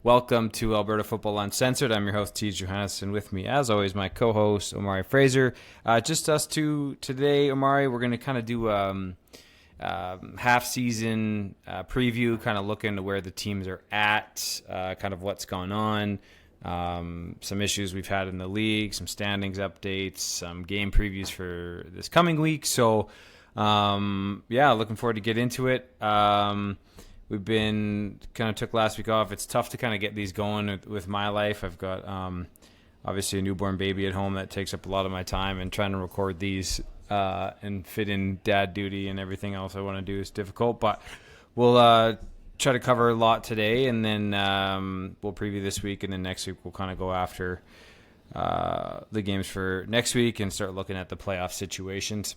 Welcome to Alberta Football Uncensored. I'm your host, Teej Johannesson. With me, as always, my co-host, Omari Fraser. Just us two today, Omari. We're going to kind of do half-season preview, kind of look into where the teams are at, kind of what's going on, some issues we've had in the league, some standings updates, some game previews for this coming week. So, looking forward to get into it. We've been kind of took last week off. It's tough to kind of get these going with my life. I've got obviously a newborn baby at home that takes up a lot of my time, and trying to record these and fit in dad duty and everything else I want to do is difficult. But we'll try to cover a lot today, and then we'll preview this week, and then next week we'll kind of go after the games for next week and start looking at the playoff situations.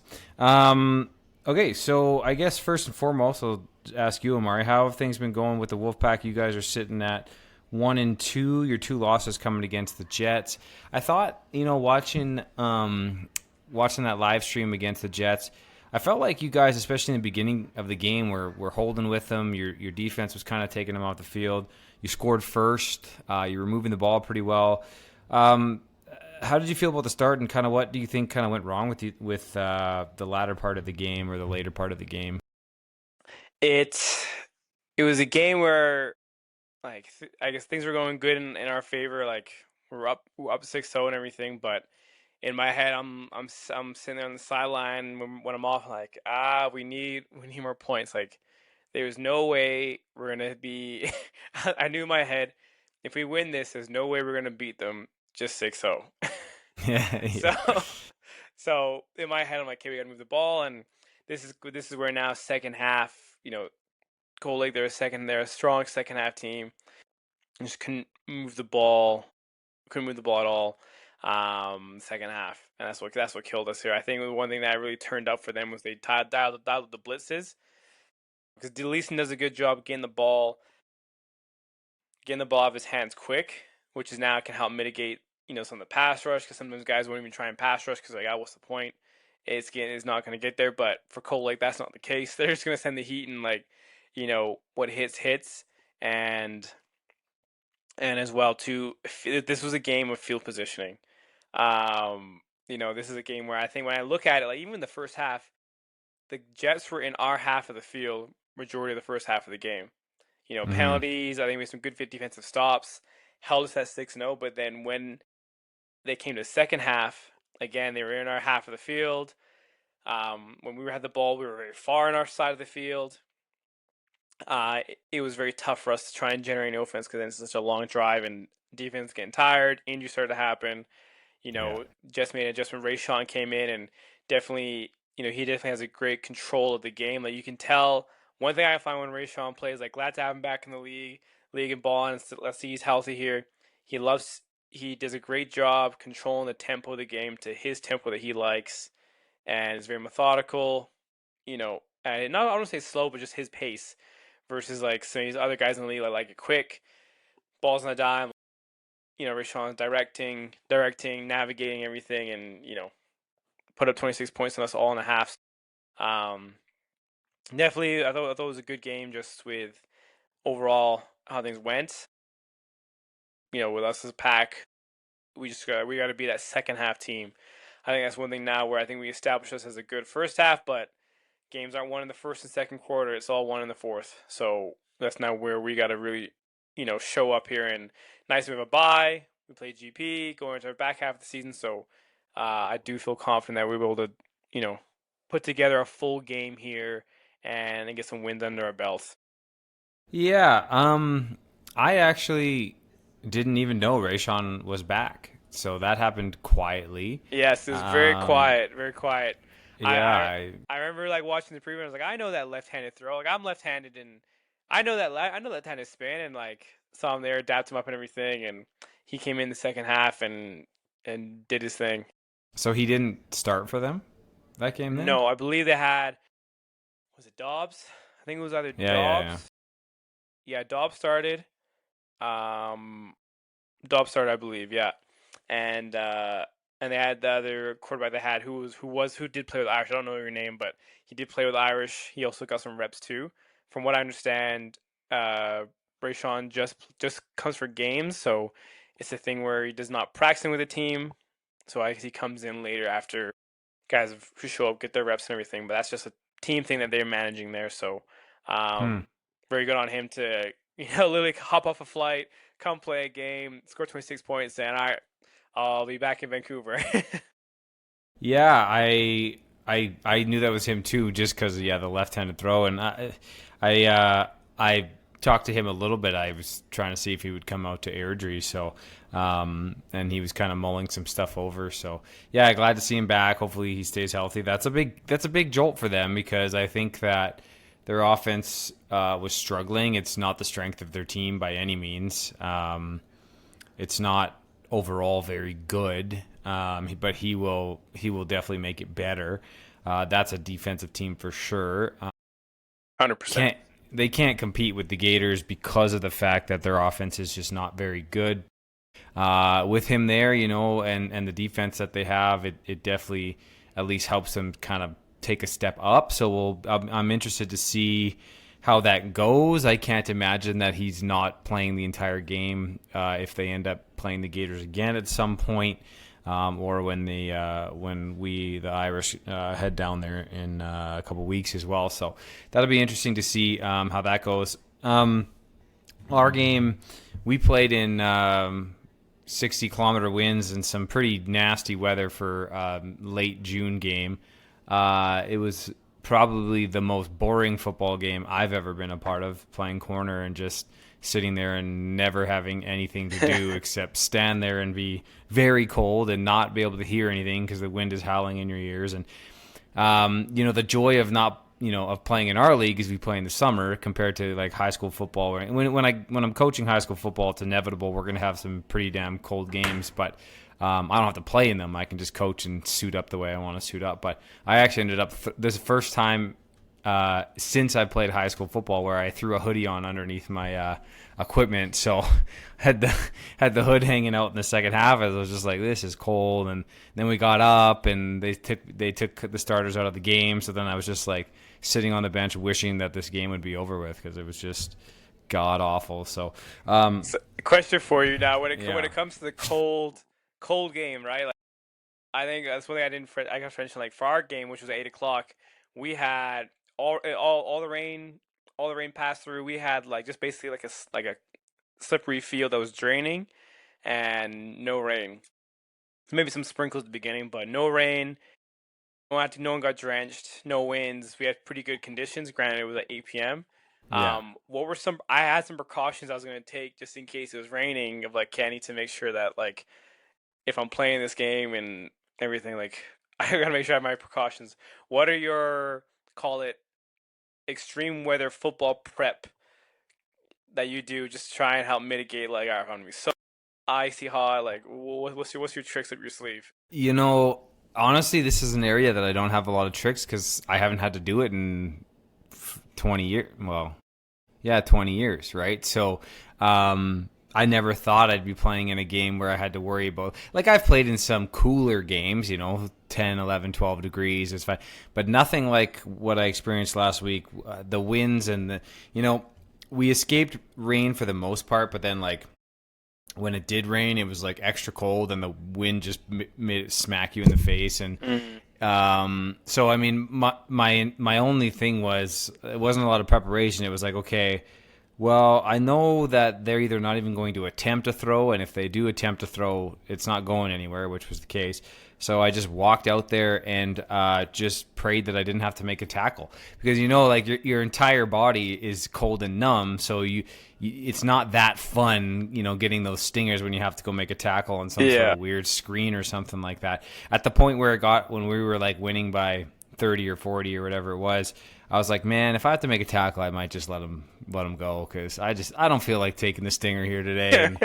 Okay, so I guess first and foremost, I'll ask you, Omari, how have things been going with the Wolfpack? You guys are sitting at 1-2. Your two losses coming against the Jets. I thought, watching that live stream against the Jets, I felt like you guys, especially in the beginning of the game, were holding with them. Your defense was kind of taking them off the field. You scored first. You were moving the ball pretty well. How did you feel about the start, and kind of what do you think kind of went wrong with the latter part of the game or the later part of the game? It was a game where I guess things were going good in our favor. Like we're up 6-0 and everything, but in my head I'm sitting there on the sideline when I'm off, like we need more points. Like there's no way we're gonna be. I knew in my head, if we win this, there's no way we're gonna beat them just 6-0. Yeah, So yeah. so in my head I'm like, okay, we gotta move the ball, and this is where now second half, Cold Lake, they're a strong second half team. Just couldn't move the ball at all. Second half, and that's what killed us here. I think the one thing that really turned up for them was they dialed the blitzes, because DeLeeson does a good job getting the ball out of his hands quick, which is now can help mitigate some of the pass rush, because sometimes guys won't even try and pass rush because like, what's the point? It's not going to get there. But for Cold Lake, that's not the case. They're just going to send the heat, and what hits, and as well too. This was a game of field positioning. This is a game where I think when I look at it, like even in the first half, the Jets were in our half of the field majority of the first half of the game. Mm-hmm. Penalties. I think we had some good defensive stops, held us at 6-0. But then when they came to the second half, again they were in our half of the field. When we had the ball, we were very far in our side of the field. It was very tough for us to try and generate an offense, because then it's such a long drive and defense getting tired. Injuries started to happen. Yeah. Just made an adjustment. Rayshawn came in and definitely, he definitely has a great control of the game. Like you can tell. One thing I find when Rayshawn plays, like glad to have him back in the league and ball, and let's see he's healthy here. He does a great job controlling the tempo of the game to his tempo that he likes, and is very methodical. And not I don't want to say slow, but just his pace versus like some of these other guys in the league that like it quick, balls on the dime. Rashawn's directing, navigating everything, and put up 26 points on us all in a half. Um, Definitely, I thought it was a good game just with overall how things went. With us as a pack, we got to be that second half team. I think that's one thing now where I think we established us as a good first half, but games aren't won in the first and second quarter. It's all won in the fourth. So that's now where we got to really, show up here. And nice, we have a bye. We play GP going into our back half of the season. So I do feel confident that we'll be able to, put together a full game here and get some wins under our belts. Yeah. I actually didn't even know Rayshawn was back, so that happened quietly. Yes, it was very Um, quiet, very quiet. I yeah. I, I remember like watching the preview. And I was like, I know that left-handed throw. Like I'm left-handed, and I know left-handed spin, and like saw him there, dapped him up and everything, and he came in the second half and did his thing. So he didn't start for them that game then. No, I believe they had, was it Dobbs? I think it was either Yeah, yeah, yeah. Dobbs. Yeah, Dobbs started. Um, Dobbs started, I believe. Yeah, and they had the other quarterback they had who did play with Irish. I don't know your name, but he did play with Irish. He also got some reps too. From what I understand, uh, Rayshawn just comes for games, so it's a thing where he does not practicing with the team. So I guess he comes in later after guys who show up get their reps and everything. But that's just a team thing that they're managing there. So Hmm. very good on him to literally hop off a flight, come play a game, score 26 points, and I'll be back in Vancouver. Yeah, I knew that was him too, just because the left-handed throw, and I talked to him a little bit. I was trying to see if he would come out to Airdrie, so and he was kind of mulling some stuff over. So yeah, glad to see him back. Hopefully he stays healthy. That's a big jolt for them because I think that their offense was struggling. It's not the strength of their team by any means. It's not overall very good, but he will definitely make it better. That's a defensive team for sure. 100%. They can't compete with the Gators because of the fact that their offense is just not very good. With him there, and the defense that they have, it definitely at least helps them kind of take a step up. So I'm interested to see how that goes. I can't imagine that he's not playing the entire game if they end up playing the Gators again at some point, or when the Irish head down there in a couple weeks as well. So that'll be interesting to see how that goes. Our game, we played in 60-kilometer winds and some pretty nasty weather for late June game. It was probably the most boring football game I've ever been a part of, playing corner and just sitting there and never having anything to do except stand there and be very cold and not be able to hear anything because the wind is howling in your ears. And the joy of not of playing in our league is we play in the summer compared to like high school football. When I'm coaching high school football, it's inevitable we're going to have some pretty damn cold games, but I don't have to play in them. I can just coach and suit up the way I want to suit up. But I actually ended up this is the first time since I played high school football where I threw a hoodie on underneath my equipment. So had the hood hanging out in the second half. I was just like, this is cold. And then we got up and they took the starters out of the game. So then I was just like sitting on the bench wishing that this game would be over with because it was just god awful. So, So, question for you now: when it comes to the cold game, right? Like, I think that's one thing I got mentioned. Like for our game, which was at 8 o'clock, we had all the rain passed through. We had like just basically like a slippery field that was draining, and no rain. Maybe some sprinkles at the beginning, but no rain. No one got drenched. No winds. We had pretty good conditions. Granted, it was at 8 p.m. yeah. What were some? I had some precautions I was going to take just in case it was raining. Of like, I need to make sure that like if I'm playing this game and everything, like I gotta make sure I have my precautions. What are your call it extreme weather football prep that you do just to try and help mitigate like I'm gonna be so icy hot? Like what's your tricks up your sleeve? Honestly, this is an area that I don't have a lot of tricks because I haven't had to do it in 20 years. Well, yeah, 20 years, right? So, I never thought I'd be playing in a game where I had to worry about, like I've played in some cooler games, 10, 11, 12 degrees is fine, but nothing like what I experienced last week. The winds and we escaped rain for the most part, but then like when it did rain, it was like extra cold and the wind just made it smack you in the face. And so, I mean, my only thing was, it wasn't a lot of preparation. It was like, okay, well, I know that they're either not even going to attempt a throw, and if they do attempt a throw, it's not going anywhere, which was the case. So I just walked out there and just prayed that I didn't have to make a tackle because like your entire body is cold and numb, so it's not that fun, getting those stingers when you have to go make a tackle on some sort of weird screen or something like that. At the point where it got when we were like winning by 30 or 40 or whatever it was, I was like, man, if I have to make a tackle, I might just let him go because I don't feel like taking the stinger here today. And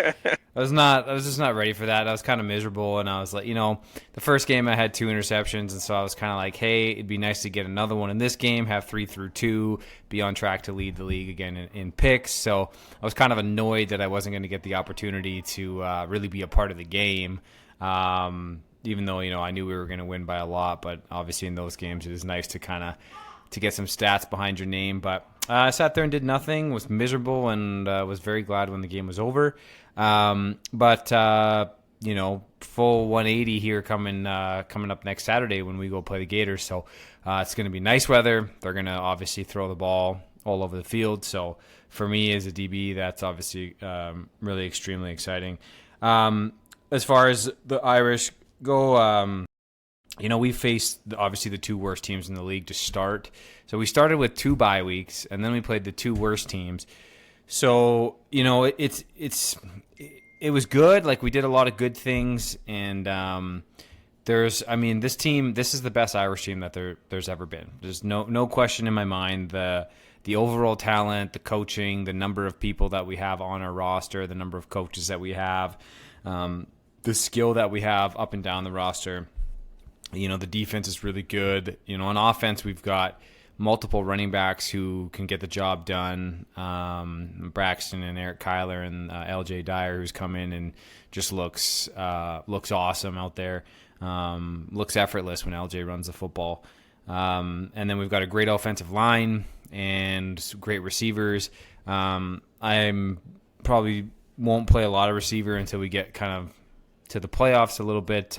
I was just not ready for that. I was kind of miserable, and I was like, the first game I had 2 interceptions, and so I was kind of like, hey, it'd be nice to get another one in this game, have 3 through 2, be on track to lead the league again in picks. So I was kind of annoyed that I wasn't going to get the opportunity to really be a part of the game. Even though I knew we were going to win by a lot, but obviously in those games it is nice to kind of to get some stats behind your name. But I sat there and did nothing, was miserable, and was very glad when the game was over. But full 180 here coming up next Saturday when we go play the Gators. So it's going to be nice weather. They're going to obviously throw the ball all over the field. So for me as a DB, that's obviously really extremely exciting. As far as the Irish go, we faced obviously the two worst teams in the league to start. So we started with 2 bye weeks, and then we played the 2 worst teams. So it was good. Like, we did a lot of good things, and this is the best Irish team that there's ever been. There's no question in my mind. The overall talent, the coaching, the number of people that we have on our roster, the number of coaches that we have, the skill that we have up and down the roster. The defense is really good. On offense, we've got multiple running backs who can get the job done. Braxton and Eric Kyler and LJ Dyer, who's come in and just looks awesome out there. Looks effortless when LJ runs the football. And then we've got a great offensive line and great receivers. I'm probably won't play a lot of receiver until we get kind of to the playoffs a little bit.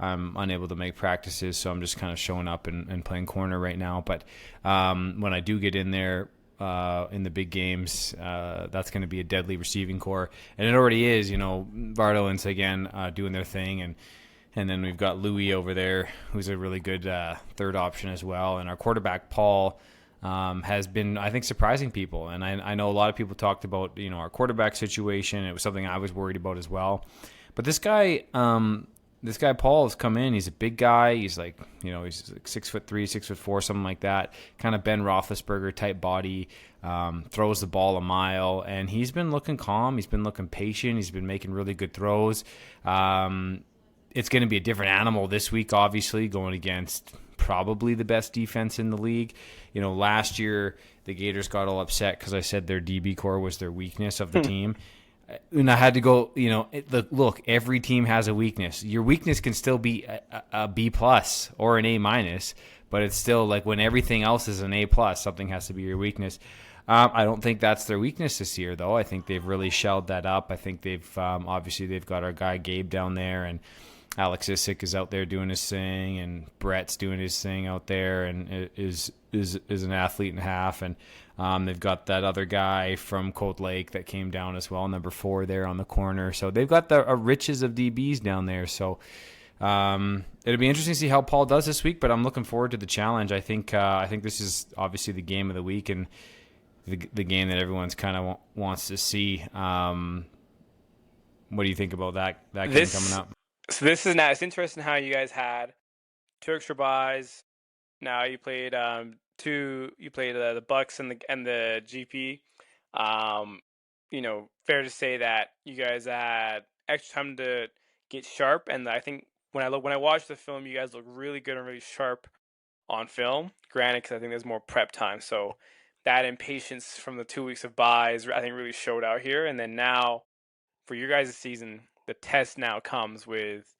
I'm unable to make practices, so I'm just kind of showing up and playing corner right now. But when I do get in there in the big games, that's going to be a deadly receiving core. And it already is, Vardo and Sagan doing their thing. And then we've got Louis over there, who's a really good third option as well. And our quarterback, Paul, has been, I think, surprising people. And I know a lot of people talked about, our quarterback situation. It was something I was worried about as well. But this guy Paul has come in. He's a big guy. He's he's like 6'3", 6'4", something like that. Kind of Ben Roethlisberger type body. Throws the ball a mile, and he's been looking calm. He's been looking patient. He's been making really good throws. It's going to be a different animal this week, obviously, going against probably the best defense in the league. Last year the Gators got all upset because I said their DB core was their weakness of the team. And I had to go, look, every team has a weakness. Your weakness can still be a B+ or an A-, but it's still like when everything else is an A+, something has to be your weakness. I don't think that's their weakness this year, though. I think they've really shelled that up. I think they've obviously they've got our guy Gabe down there, and Alex Isick is out there doing his thing, and Brett's doing his thing out there, and is an athlete and a half, and they've got that other guy from Cold Lake that came down as well, number 4 there on the corner. So they've got the riches of DBs down there. So it'll be interesting to see how Paul does this week, but I'm looking forward to the challenge. I think this is obviously the game of the week and the game that everyone's kind of wants to see. What do you think about that game coming up? So this is now, it's interesting how you guys had 2 extra buys. Now you played the Bucks and the GP. Fair to say that you guys had extra time to get sharp, and I think when I watched the film, you guys look really good and really sharp on film. Granted, because I think there's more prep time, so that impatience from the 2 weeks of buys, I think, really showed out here. And then now, for your guys' season, the test now comes with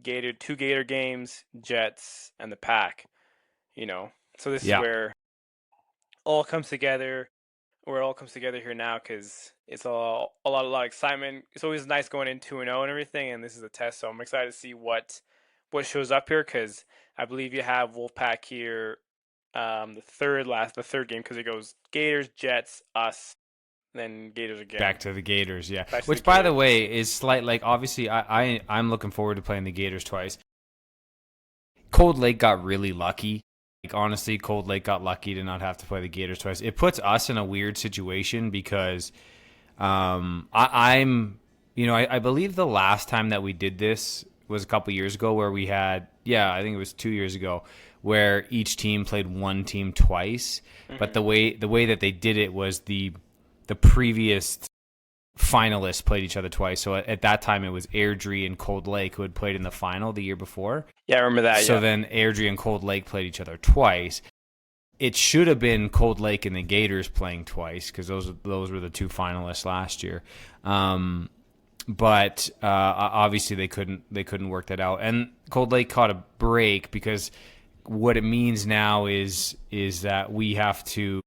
2 Gator games, Jets, and the Pack. So this is where all comes together. Where it all comes together here now, because it's a lot of excitement. It's always nice going in 2-0 and everything, and this is a test. So I'm excited to see what shows up here, because I believe you have Wolfpack here, the third game, because it goes Gators, Jets, us, then Gators again. Back to the Gators, yeah. Which, by the way, is slight. Like, obviously, I'm looking forward to playing the Gators twice. Cold Lake got really lucky. Like, honestly, Cold Lake got lucky to not have to play the Gators twice. It puts us in a weird situation because I believe the last time that we did this was a couple years ago, where we had, I think it was 2 years ago, where each team played one team twice. Mm-hmm. But the way that they did it was the previous finalists played each other twice. So at that time, it was Airdrie and Cold Lake who had played in the final the year before. Yeah, I remember that. So then Airdrie and Cold Lake played each other twice. It should have been Cold Lake and the Gators playing twice, because those were the 2 finalists last year. But obviously they couldn't work that out. And Cold Lake caught a break, because what it means now is that we have to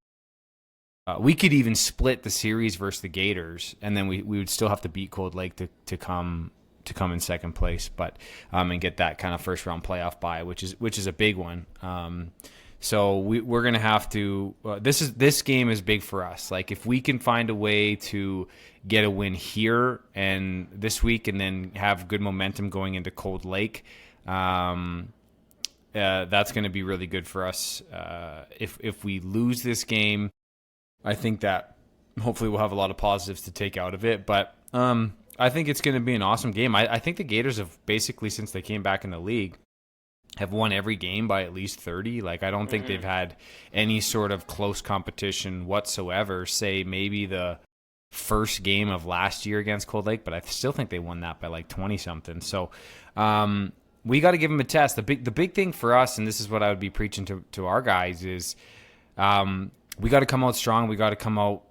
We could even split the series versus the Gators, and then we would still have to beat Cold Lake to come in second place, but and get that kind of first round playoff bye, which is a big one. So we're gonna have to. This game is big for us. Like if we can find a way to get a win here and this week, and then have good momentum going into Cold Lake. That's going to be really good for us. If we lose this game, I think that hopefully we'll have a lot of positives to take out of it. But I think it's going to be an awesome game. I think the Gators have basically, since they came back in the league, have won every game by at least 30. Like I don't think they've had any sort of close competition whatsoever. Say maybe the first game of last year against Cold Lake, but I still think they won that by like 20 something. So we got to give them a test. The big thing for us, and this is what I would be preaching to our guys, is we got to come out strong. We got to come out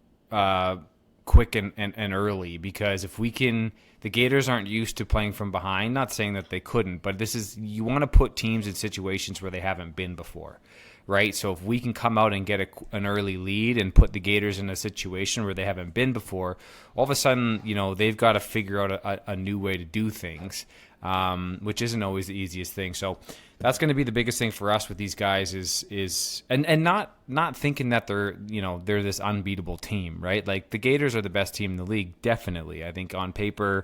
quick and early, because if we can, the Gators aren't used to playing from behind. Not saying that they couldn't, but you want to put teams in situations where they haven't been before, right? So if we can come out and get an early lead and put the Gators in a situation where they haven't been before, all of a sudden, they've got to figure out a new way to do things, which isn't always the easiest thing. So that's going to be the biggest thing for us with these guys is not thinking that they're this unbeatable team, right? Like the Gators are the best team in the league, definitely. I think on paper,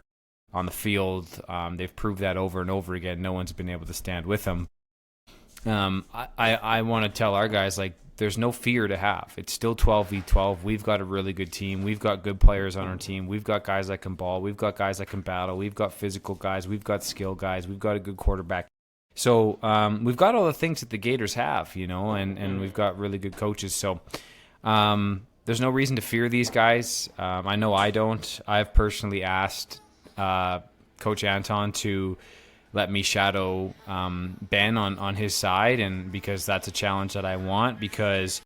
on the field, they've proved that over and over again. No one's been able to stand with them. I want to tell our guys, like, there's no fear to have. It's still 12v12. We've got a really good team. We've got good players on our team. We've got guys that can ball. We've got guys that can battle. We've got physical guys. We've got skill guys. We've got a good quarterback. So we've got all the things that the Gators have, and we've got really good coaches. So there's no reason to fear these guys. I know I don't. I've personally asked Coach Anton to let me shadow Ben on his side, and because that's a challenge that I want, because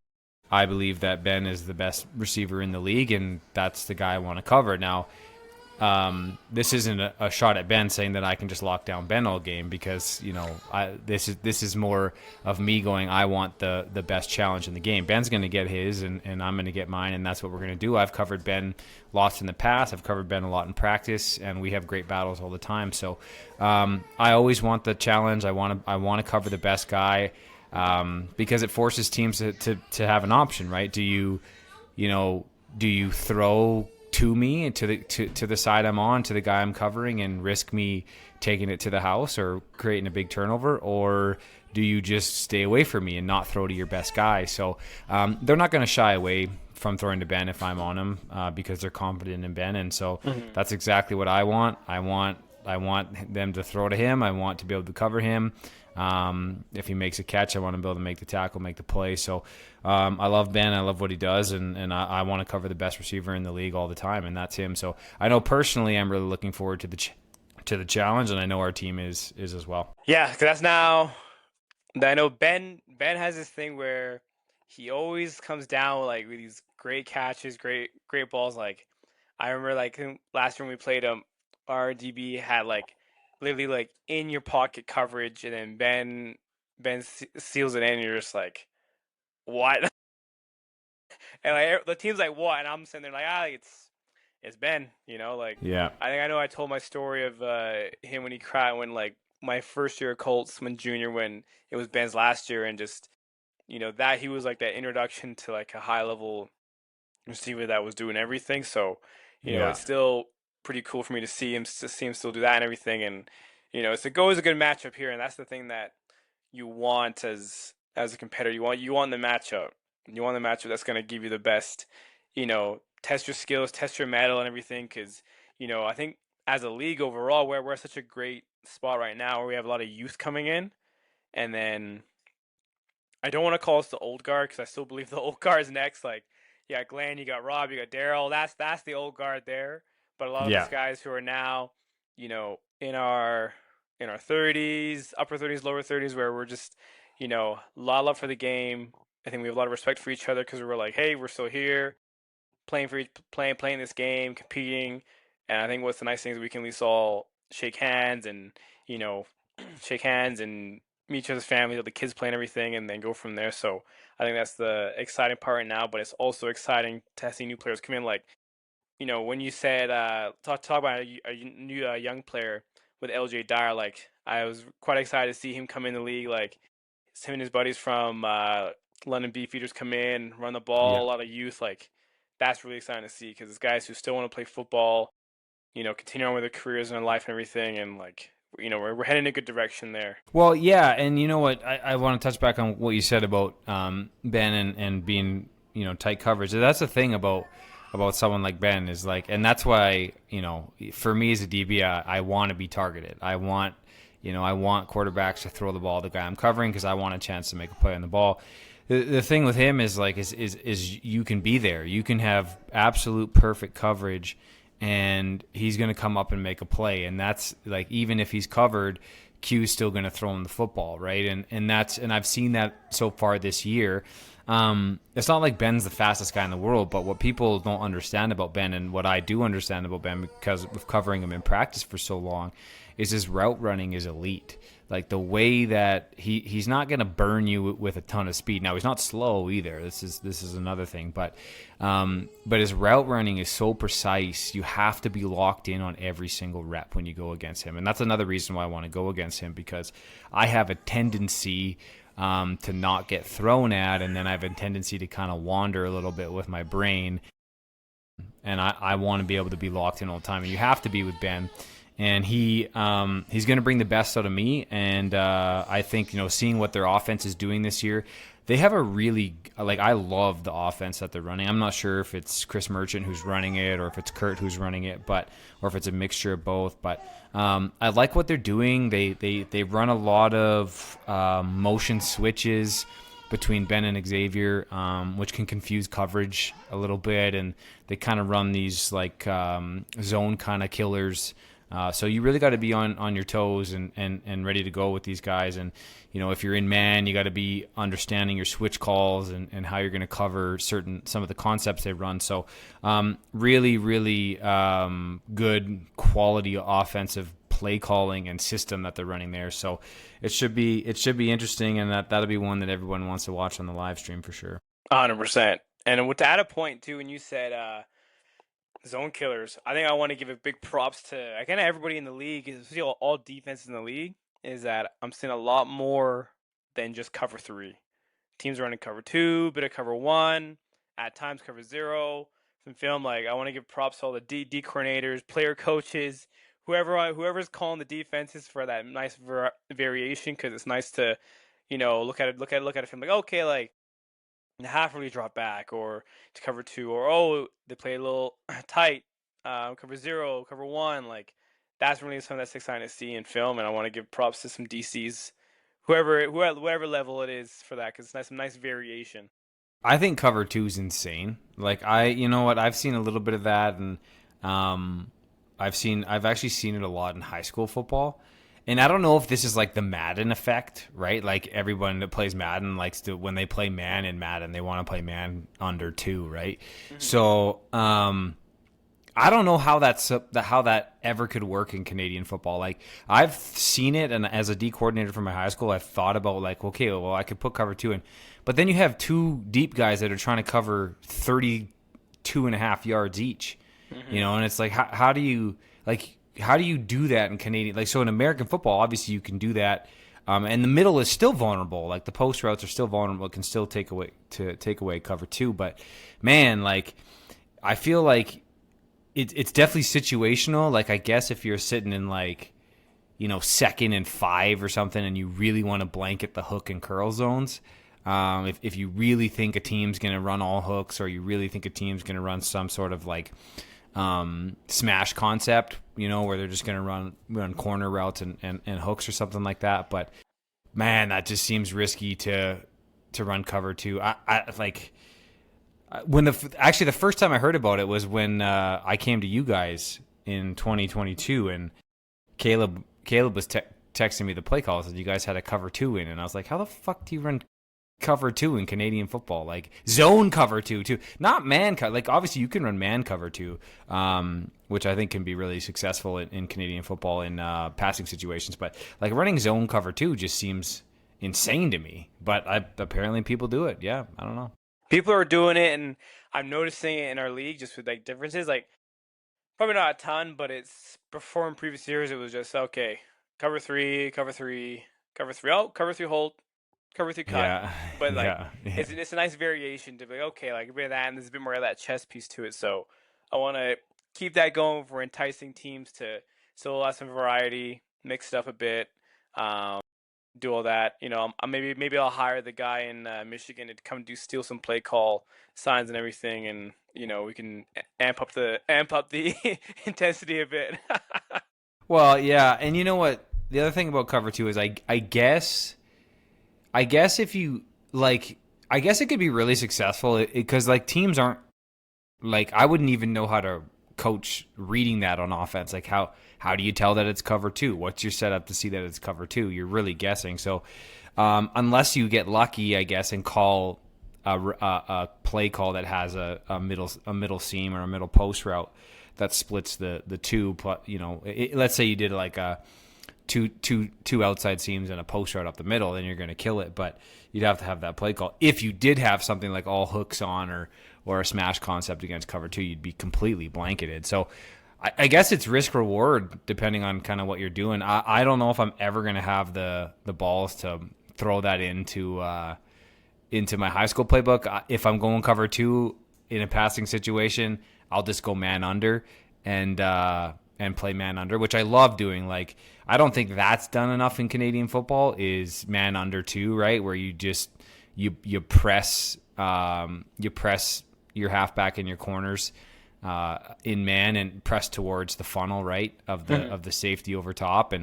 I believe that Ben is the best receiver in the league, and that's the guy I want to cover. Now, this isn't a shot at Ben saying that I can just lock down Ben all game, because this is more of me going, I want the best challenge in the game. Ben's going to get his, and I'm going to get mine, and that's what we're going to do. I've covered Ben lots in the past. I've covered Ben a lot in practice, and we have great battles all the time. So I always want the challenge. I want to cover the best guy, because it forces teams to have an option, right? Do you throw to me to the side I'm on, to the guy I'm covering, and risk me taking it to the house or creating a big turnover, or do you just stay away from me and not throw to your best guy? So they're not going to shy away from throwing to Ben if I'm on him, because they're confident in Ben, and so that's exactly what I want. I want them to throw to him. I want to be able to cover him. If he makes a catch, I want to be able to make the tackle, make the play. So I love Ben. I love what he does, and I want to cover the best receiver in the league all the time, and that's him. So I know personally I'm really looking forward to the challenge, and I know our team is as well. Yeah, because that's now. I know Ben has this thing where he always comes down with these great catches, great balls. Like I remember, last year when we played him, our DB had literally in your pocket coverage, and then Ben seals it in, and you're just like, what? And the team's like, what? And I'm sitting there like, it's Ben, Yeah. I know I told my story of him when he cried when my first year at Colts, when junior, when it was Ben's last year, and just that he was that introduction to a high level receiver that was doing everything. So it's still pretty cool for me to see him still do that and everything. And it's always a good matchup here, and that's the thing that you want as a competitor. You want the matchup. You want the matchup that's going to give you the best. Test your skills, test your mettle, and everything. Because I think as a league overall, we're at such a great spot right now where we have a lot of youth coming in, and then I don't want to call us the old guard, because I still believe the old guard is next. You got Glenn, you got Rob, you got Daryl. That's the old guard there. But a lot of these guys who are now, in our 30s, upper 30s, lower 30s, where we're just, a lot of love for the game. I think we have a lot of respect for each other, because we're like, hey, we're still here, playing this game, competing. And I think what's the nice thing is we can at least all shake hands and, shake hands and meet each other's family, the kids play and everything, and then go from there. So I think that's the exciting part right now. But it's also exciting to see new players come in. Like when you said talk about a new young player with LJ Dyer, like I was quite excited to see him come in the league. Like him and his buddies from London Beefeaters come in, run the ball, Yeah. a lot of youth. Like that's really exciting to see because it's guys who still want to play football, continue on with their careers and their life and everything, and like we're heading in a good direction there. Well, yeah, and you know what? I want to touch back on what you said about Ben and being tight coverage. That's the thing about someone like Ben is like, and that's why for me as a DB, I want to be targeted. I want quarterbacks to throw the ball to the guy I'm covering because I want a chance to make a play on the ball. The thing with him is like is you can be there. You can have absolute perfect coverage, and he's going to come up and make a play. And that's like, even if he's covered, Q's still going to throw him the football, right? And I've seen that so far this year. It's not like Ben's the fastest guy in the world, but what people don't understand about Ben, and what I do understand about Ben because of covering him in practice for so long, is his route running is elite. Like the way that he's not going to burn you with a ton of speed. Now he's not slow either. This is another thing, but his route running is so precise. You have to be locked in on every single rep when you go against him, and that's another reason why I want to go against him, because I have a tendency to not get thrown at, and then I have a tendency to kind of wander a little bit with my brain, and I want to be able to be locked in all the time, and you have to be with Ben. And he's going to bring the best out of me. And I think, seeing what their offense is doing this year, they have a really, I love the offense that they're running. I'm not sure if it's Chris Merchant who's running it, or if it's Kurt who's running it, or if it's a mixture of both. But I like what they're doing. They run a lot of motion switches between Ben and Xavier, which can confuse coverage a little bit. And they kind of run these zone kind of killers. So you really got to be on your toes and ready to go with these guys. And, if you're in man, you got to be understanding your switch calls and how you're going to cover some of the concepts they run. So really, really good quality offensive play calling and system that they're running there. So it should be interesting, and that'll be one that everyone wants to watch on the live stream for sure. 100%. And to add a point too, when you said zone killers, I think I want to give a big props to kind of everybody in the league, especially all defenses in the league, is that I'm seeing a lot more than just cover 3. Teams are running cover 2, bit of cover 1, at times cover 0. Some film, like I want to give props to all the D coordinators, player coaches, whoever's calling the defenses for that nice variation, because it's nice to look at a film like, okay, like half really drop back, or to cover 2, or they play a little tight, cover 0, cover 1. Like that's really something that's exciting to see in film, and I want to give props to some DCs, whatever level it is for that, because it's some nice variation. I think cover 2 is insane. Like I've seen a little bit of that, and I've actually seen it a lot in high school football. And I don't know if this is like the Madden effect, right? Like everyone that plays Madden likes to, when they play man in Madden, they want to play man under 2, right? Mm-hmm. So I don't know how that ever could work in Canadian football. Like I've seen it, and as a D coordinator for my high school, I've thought about like, okay, well I could put cover 2 in, but then you have 2 deep guys that are trying to cover 32.5 yards each, mm-hmm. And it's like how do you do that in Canadian? Like, so in American football, obviously you can do that, and the middle is still vulnerable. Like the post routes are still vulnerable; it can still take away cover 2. But man, like I feel like it's definitely situational. Like I guess if you're sitting in like 2nd and 5 or something, and you really want to blanket the hook and curl zones. If you really think a team's going to run all hooks, or you really think a team's going to run some sort of like smash concept, where they're just going to run corner routes and hooks or something like that. But man, that just seems risky to run cover 2. I like when the first time I heard about it was when I came to you guys in 2022, and Caleb was texting me the play calls, and you guys had a cover 2 in, and I was like, how the fuck do you run cover 2 in Canadian football? Like zone cover 2 too, not man cover. Like obviously you can run man cover 2, which I think can be really successful in Canadian football in passing situations, but like running zone cover 2 just seems insane to me. But apparently people do it. Yeah, I don't know. People are doing it, and I'm noticing it in our league just with like differences. Like probably not a ton, but it's before in previous years it was just okay, cover three, cover three, cover three. Oh, cover three, hold, cover three, cut. Yeah, But like yeah. it's a nice variation to be like, okay, like a bit of that, and there's a bit more of that chess piece to it. So I want to keep that going for enticing teams to still allow some variety, mix it up a bit. Um, do all that. Maybe I'll hire the guy in Michigan to come steal some play call signs and everything, and we can amp up the intensity a bit. Well, yeah, and you know what? The other thing about cover two is I guess if you like, I guess it could be really successful because like teams aren't like I wouldn't even know how to coach reading that on offense. Like how do you tell that it's cover two? What's your setup to see that it's cover two? You're really guessing. So unless you get lucky, I guess, and call a play call that has a middle seam or a middle post route that splits the two. Let's say you did like a two outside seams and a post route up the middle, then you're going to kill it. But you'd have to have that play call. If you did have something like all hooks on or a smash concept against cover two, you'd be completely blanketed. So I guess it's risk reward depending on kind of what you're doing. I don't know if I'm ever going to have the balls to throw that into my high school playbook. If I'm going cover two in a passing situation, I'll just go man under and play man under, which I love doing. Like, I don't think that's done enough in Canadian football is man under two, right? Where you just, you press your halfback in your corners, in man and press towards the funnel, right? Of the safety over top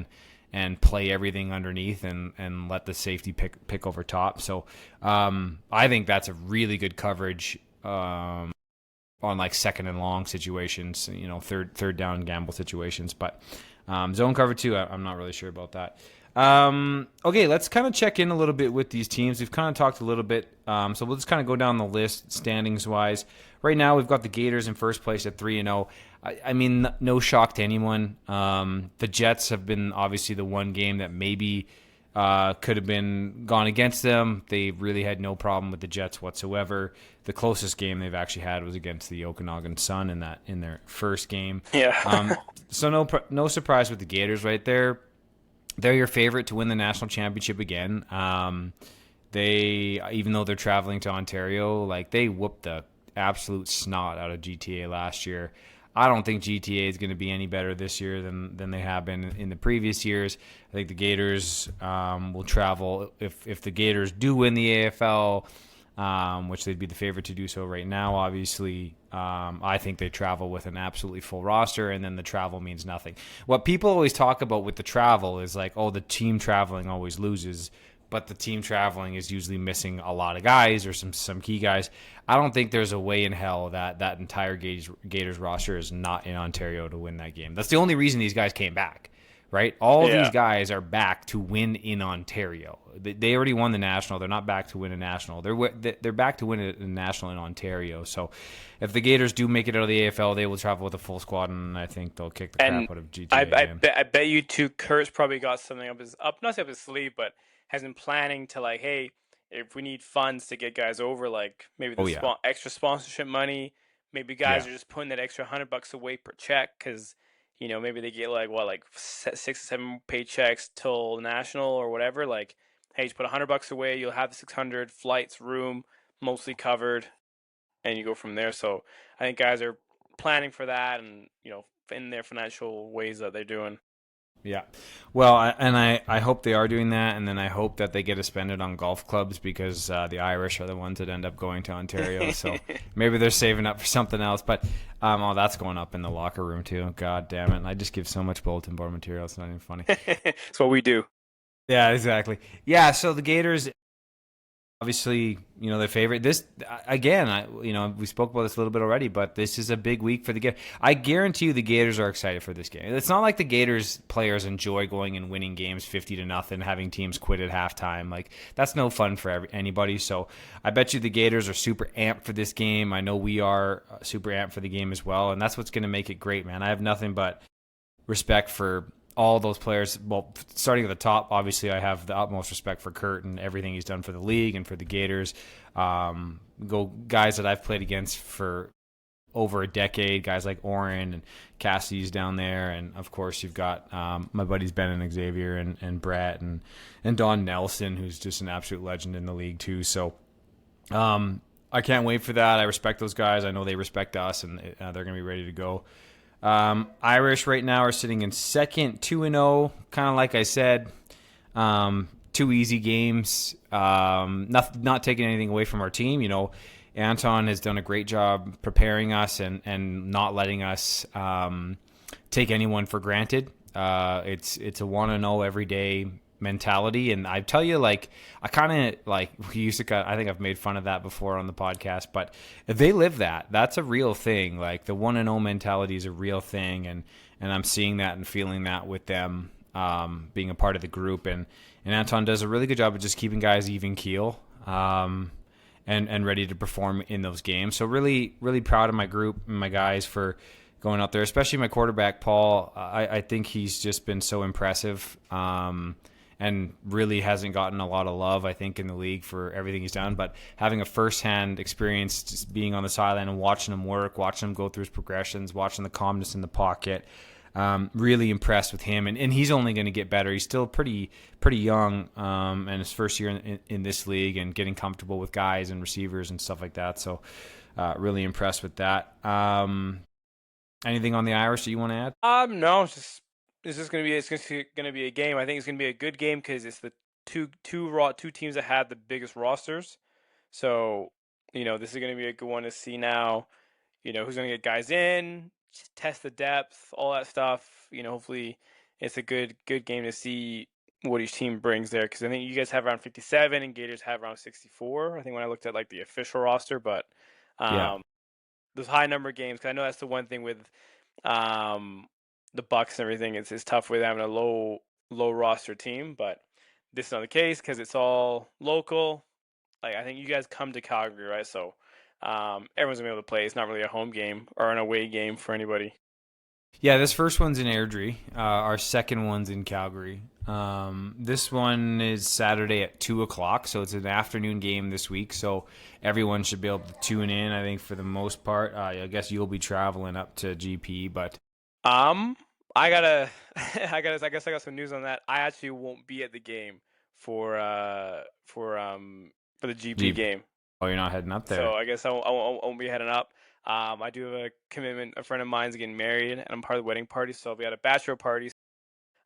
and play everything underneath and let the safety pick over top. So, I think that's a really good coverage, on like second and long situations, third down gamble situations. But zone cover two, I'm not really sure about that. Okay, let's kind of check in a little bit with these teams. We've kind of talked a little bit, so we'll just kind of go down the list standings wise. Right now, we've got the Gators in first place at 3-0. I mean, no shock to anyone. The Jets have been obviously the one game that maybe could have been gone against them. They really had no problem with the Jets whatsoever. The closest game they've actually had was against the Okanagan Sun in their first game. Yeah. So no surprise with the Gators right there. They're your favorite to win the national championship again. Even though they're traveling to Ontario, like they whooped the absolute snot out of GTA last year. I don't think GTA is going to be any better this year than they have been in the previous years. I think the Gators will travel if the Gators do win the AFL, which they'd be the favorite to do so right now, obviously. I think they travel with an absolutely full roster, and then the travel means nothing. What people always talk about with the travel is like, oh, the team traveling always loses, but the team traveling is usually missing a lot of guys or some key guys. I don't think there's a way in hell that entire Gators roster is not in Ontario to win that game. That's the only reason these guys came back, right? All of these guys are back to win in Ontario. They already won the national. They're not back to win a national. They're back to win a national in Ontario. So if the Gators do make it out of the AFL, they will travel with a full squad, and I think they'll kick the crap out of GTA. I bet you too. Kurt's probably got something not up his sleeve, but has been planning to like, hey, if we need funds to get guys over, like maybe extra sponsorship money, maybe guys are just putting that extra $100 away per check because maybe they get like 6 or 7 paychecks till national or whatever. Like, hey, just put $100 away, you'll have the 600 flights, room, mostly covered, and you go from there. So I think guys are planning for that, and in their financial ways that they're doing. Yeah. Well, I hope they are doing that, and then I hope that they get to spend it on golf clubs because the Irish are the ones that end up going to Ontario. So maybe they're saving up for something else. But that's going up in the locker room too. God damn it. I just give so much bulletin board material. It's not even funny. It's what we do. Yeah, exactly. Yeah, so the Gators, obviously, their favorite. This, again, we spoke about this a little bit already, but this is a big week for the Gators. I guarantee you the Gators are excited for this game. It's not like the Gators players enjoy going and winning games 50-0, having teams quit at halftime. Like, that's no fun for anybody. So I bet you the Gators are super amped for this game. I know we are super amped for the game as well, and that's what's going to make it great, man. I have nothing but respect for all those players, well, starting at the top, obviously I have the utmost respect for Kurt and everything he's done for the league and for the Gators. Go guys that I've played against for over a decade, guys like Oren and Cassie's down there, and of course you've got my buddies Ben and Xavier and Brett and Don Nelson, who's just an absolute legend in the league too. So I can't wait for that. I respect those guys. I know they respect us, and they're going to be ready to go. Irish right now are sitting in second, 2-0. Kind of like I said, two easy games. Not taking anything away from our team. You know, Anton has done a great job preparing us and not letting us take anyone for granted. It's a 1-0 every day mentality, and I tell you, like, I kind of like, we used to, I think I've made fun of that before on the podcast, but if they live that, that's a real thing. Like, the 1-0 mentality is a real thing, and I'm seeing that and feeling that with them being a part of the group, and Anton does a really good job of just keeping guys even keel and ready to perform in those games. So really, really proud of my group and my guys for going out there, especially my quarterback, Paul. I think he's just been so impressive and really hasn't gotten a lot of love, I think, in the league for everything he's done. But having a first-hand experience, just being on the sideline and watching him work, watching him go through his progressions, watching the calmness in the pocket, really impressed with him. And he's only going to get better. He's still pretty young, and his first year in this league and getting comfortable with guys and receivers and stuff like that. So really impressed with that. Anything on the Irish that you want to add? No, it's just gonna be a game. I think it's gonna be a good game because it's the two teams that have the biggest rosters. So, this is gonna be a good one to see now. Who's gonna get guys in, test the depth, all that stuff. Hopefully it's a good game to see what each team brings there. Because I think you guys have around 57 and Gators have around 64. I think when I looked at like the official roster, but Yeah. those high number games. Because I know that's the one thing with the Bucks and everything. It's tough with having a low roster team, but this is not the case because it's all local. Like, I think you guys come to Calgary, right? So everyone's gonna be able to play. It's not really a home game or an away game for anybody. Yeah, this first one's in Airdrie. Our second one's in Calgary. This one is Saturday at 2:00, so it's an afternoon game this week. So everyone should be able to tune in. I think for the most part. I guess you'll be traveling up to GP, but I gotta, I guess I got some news on that. I actually won't be at the game for the GP game. Oh, you're not heading up there. So I guess I won't be heading up. I do have a commitment. A friend of mine's getting married, and I'm part of the wedding party, so I'll be at a bachelor party.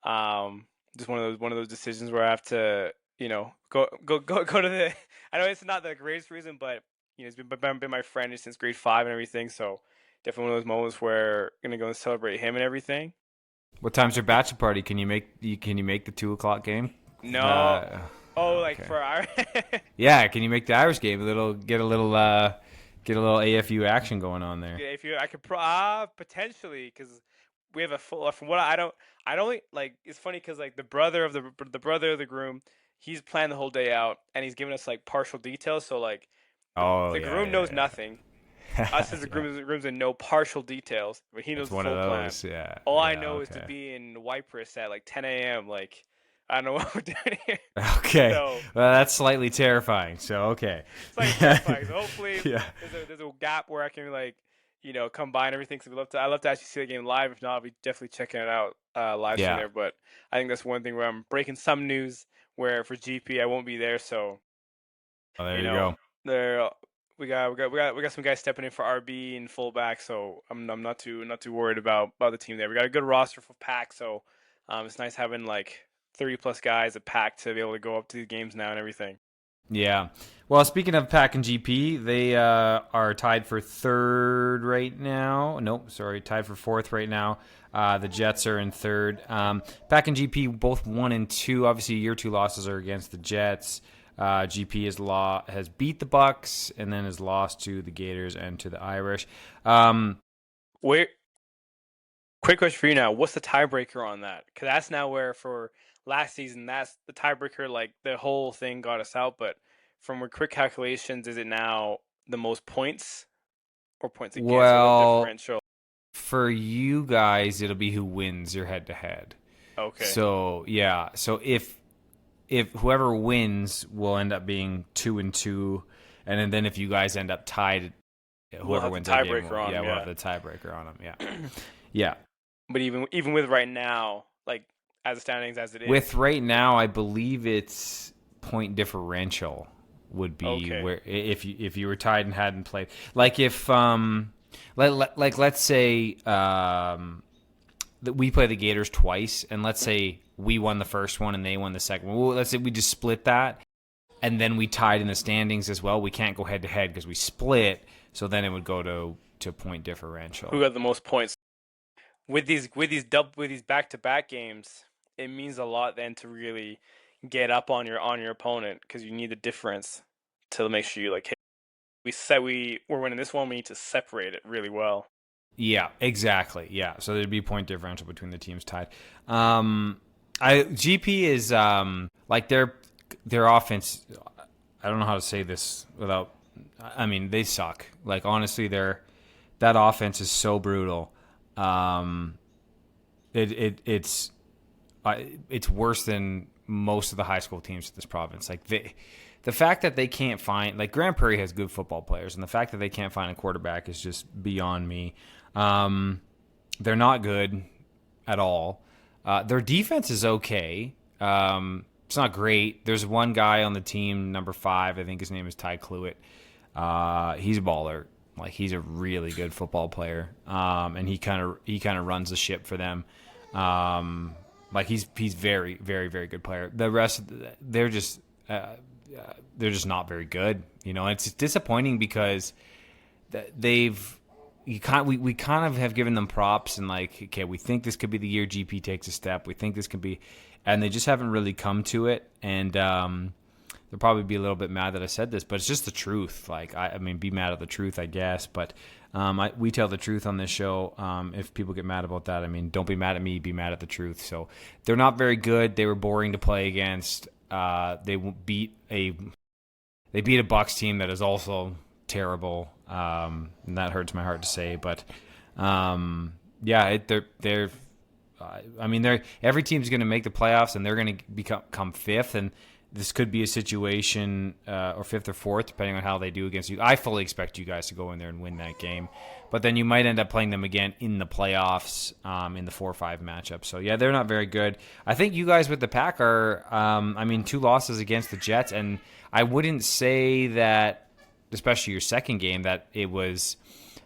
Just one of those decisions where I have to, go to the. I know it's not the greatest reason, but he's been my friend since grade 5 and everything. So definitely one of those moments where I'm gonna go and celebrate him and everything. What time's your bachelor party? Can you make the 2:00 game? No. Okay. For our. Yeah, can you make the Irish game? Get a little AFU action going on there. If I could potentially, because we have a full. From what I don't like. It's funny because like the brother of the groom, he's planned the whole day out and he's giving us like partial details. So like, the groom knows nothing. Us as the groom's in no partial details, but he knows the full plan. Yeah. All I know is to be in Cyprus at like 10 a.m. Like, I don't know what we're doing here. Okay. So, well, that's slightly terrifying. So okay. It's like terrifying. So hopefully, yeah. there's a gap where I can like, combine everything. So I love to actually see the game live. If not, I'll be definitely checking it out live stream there. But I think that's one thing where I'm breaking some news where for GP I won't be there. So there you go. We got some guys stepping in for RB and fullback, so I'm not too worried about the team there. We got a good roster for Pack, so it's nice having like 30 plus guys at Pack to be able to go up to the games now and everything. Yeah. Well, speaking of Pack and GP, they are tied for third right now. Nope, sorry, tied for fourth right now. The Jets are in third. Pack and GP both 1 and 2. Obviously, year 2 losses are against the Jets. GP has beat the Bucks and then has lost to the Gators and to the Irish. Wait, quick question for you now. What's the tiebreaker on that? Because that's now where for last season, that's the tiebreaker. Like the whole thing got us out, but from quick calculations, is it now the most points or points against? Well, differential? For you guys, it'll be who wins your head-to-head. Okay. So yeah, so if whoever wins will end up being 2-2, and then if you guys end up tied, We'll whoever have the wins that game, tiebreaker on yeah, him, we'll have yeah. the tiebreaker on them. Yeah, yeah. But even with right now, like as the standings as it is, With right now, I believe it's point differential would be okay. where if you were tied and hadn't played, like if like let's say that we play the Gators twice, and let's say we won the first one and they won the second one. Well, let's say we just split that, and then we tied in the standings as well. We can't go head to head because we split. So then it would go to point Who differential. got the most points? With these back to back games, it means a lot then to really get up on your opponent because you need the difference to make sure you like, hey, we said we're winning this one, we need to separate it really well. Yeah, exactly. Yeah, so there'd be point differential between the teams tied. I GP is like their offense. I don't know how to say this without. I mean, they suck. Like honestly, that offense is so brutal. Um, it's worse than most of the high school teams in this province. Like the fact that they can't find, like Grand Prairie has good football players, and the fact that they can't find a quarterback is just beyond me. Um, they're not good at all. Their defense is okay. It's not great. There's one guy on the team, number 5. I think his name is Ty Cluett. He's a baller. Like he's a really good football player, and he kind of runs the ship for them. Like he's very very very good player. The rest they're just not very good. You know, it's disappointing because they've we kind of have given them props and like, okay, we think this could be the year GP takes a step. We think this could be, and they just haven't really come to it. And they'll probably be a little bit mad that I said this, but it's just the truth. Like I mean, be mad at the truth, I guess. But we tell the truth on this show. If people get mad about that, I mean, don't be mad at me. Be mad at the truth. So they're not very good. They were boring to play against. They beat a Bucks team that is also terrible, and that hurts my heart to say. But yeah, they're. I mean, every team's going to make the playoffs, and they're going to become fifth, and this could be a situation or fifth or fourth, depending on how they do against you. I fully expect you guys to go in there and win that game, but then you might end up playing them again in the playoffs in the 4-5 matchup. So yeah, they're not very good. I think you guys with the Pack are. I mean, 2 losses against the Jets, and I wouldn't say that, especially your second game, that it was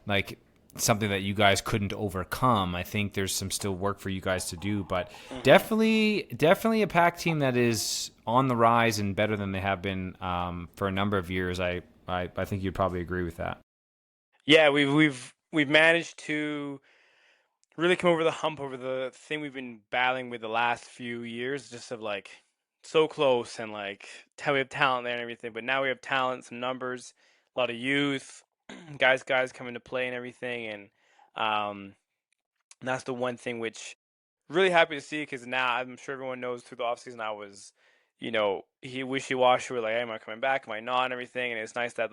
like something that you guys couldn't overcome. I think there's some still work for you guys to do, but definitely a Pack team that is on the rise and better than they have been for a number of years. I think you'd probably agree with that. Yeah, we've managed to really come over the hump over the thing we've been battling with the last few years, just of like so close and like how we have talent there and everything. But now we have talent, some numbers, a lot of youth, guys coming to play and everything, and um, that's the one thing which really happy to see because now I'm sure everyone knows through the offseason I was, he wishy washy. We're like, hey, am I coming back? Am I not? And everything. And it's nice that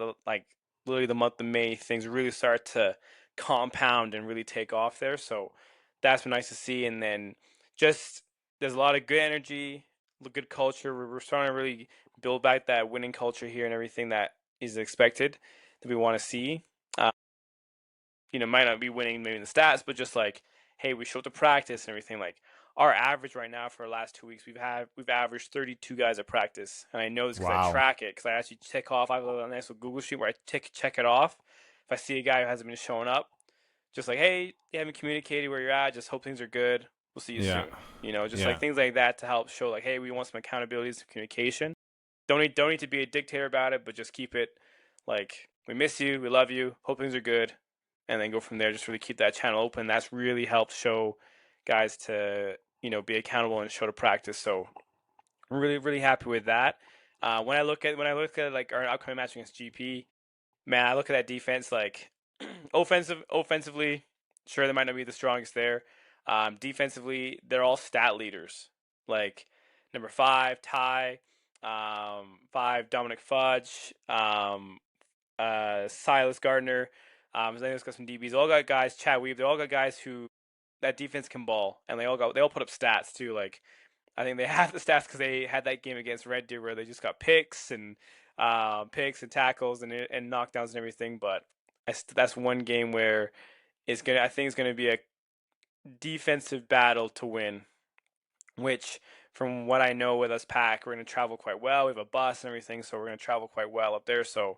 literally the month of May things really start to compound and really take off there. So that's been nice to see. And then just there's a lot of good energy, good culture. We're starting to really build back that winning culture here and everything that is expected that we want to see. Uh, might not be winning maybe in the stats, but just like, hey, we show up to practice and everything. Like our average right now for the last 2 weeks, we've averaged 32 guys at practice, and I know this because I Wow. track it because I actually tick off. I have a nice little Google sheet where I check it off. If I see a guy who hasn't been showing up, just like, hey, you haven't communicated where you're at. Just hope things are good. We'll see you Yeah. soon. Just like Yeah. things like that to help show like, hey, we want some accountability, some communication. Don't need to be a dictator about it, but just keep it like we miss you, we love you, hope things are good, and then go from there. Just really keep that channel open. That's really helped show guys to be accountable and show to practice. So I'm really really happy with that. When I look at like our upcoming match against GP, man, I look at that defense like offensively, sure they might not be the strongest there. Defensively, they're all stat leaders. Like number 5, Ty, 5, Dominic Fudge, Silas Gardner. I think it's got some DBs. All got guys. Chad Weave. They all got guys who that defense can ball, and they all put up stats too. Like I think they have the stats because they had that game against Red Deer where they just got picks and tackles and knockdowns and everything. But that's one game where I think it's gonna be a defensive battle to win. Which, from what I know with us Pack, we're gonna travel quite well. We have a bus and everything, so we're gonna travel quite well up there. So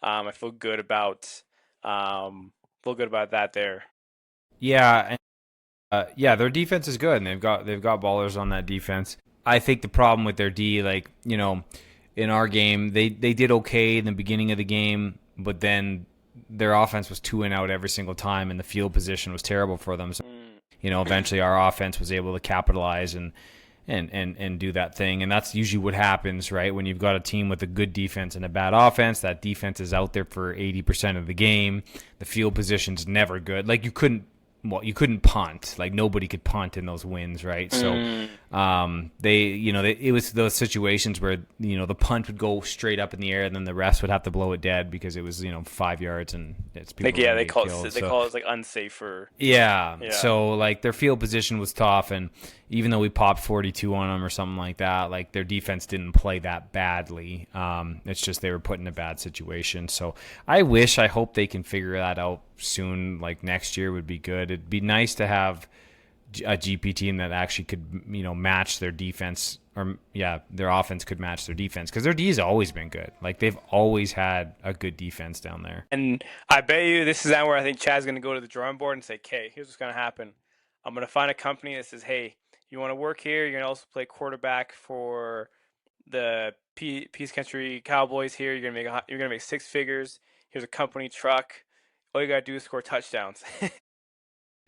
I feel good about that there. Yeah, yeah, their defense is good, and they've got ballers on that defense. I think the problem with their D, like in our game, they did okay in the beginning of the game, but then their offense was 2 and out every single time, and the field position was terrible for them. So, eventually our offense was able to capitalize and do that thing, and that's usually what happens, right? When you've got a team with a good defense and a bad offense, that defense is out there for 80% of the game. The field position's never good. Like you couldn't punt. Like nobody could punt in those wins, right? So it was those situations where the punt would go straight up in the air, and then the refs would have to blow it dead because it was 5 yards and it's people. They call it like unsafe or yeah. So like their field position was tough, and even though we popped 42 on them or something like that, like their defense didn't play that badly. It's just they were put in a bad situation. So I hope they can figure that out soon. Like next year would be good. It'd be nice to have a GP team that actually could match their defense, or their offense could match their defense, because their D has always been good. Like they've always had a good defense down there. And I bet you this is where I think Chad's going to go to the drawing board and say, okay, here's what's going to happen. I'm going to find a company that says, hey, you want to work here, you're going to also play quarterback for the Peace Country Cowboys here. You're going to make 6 figures. Here's a company truck. All you got to do is score touchdowns.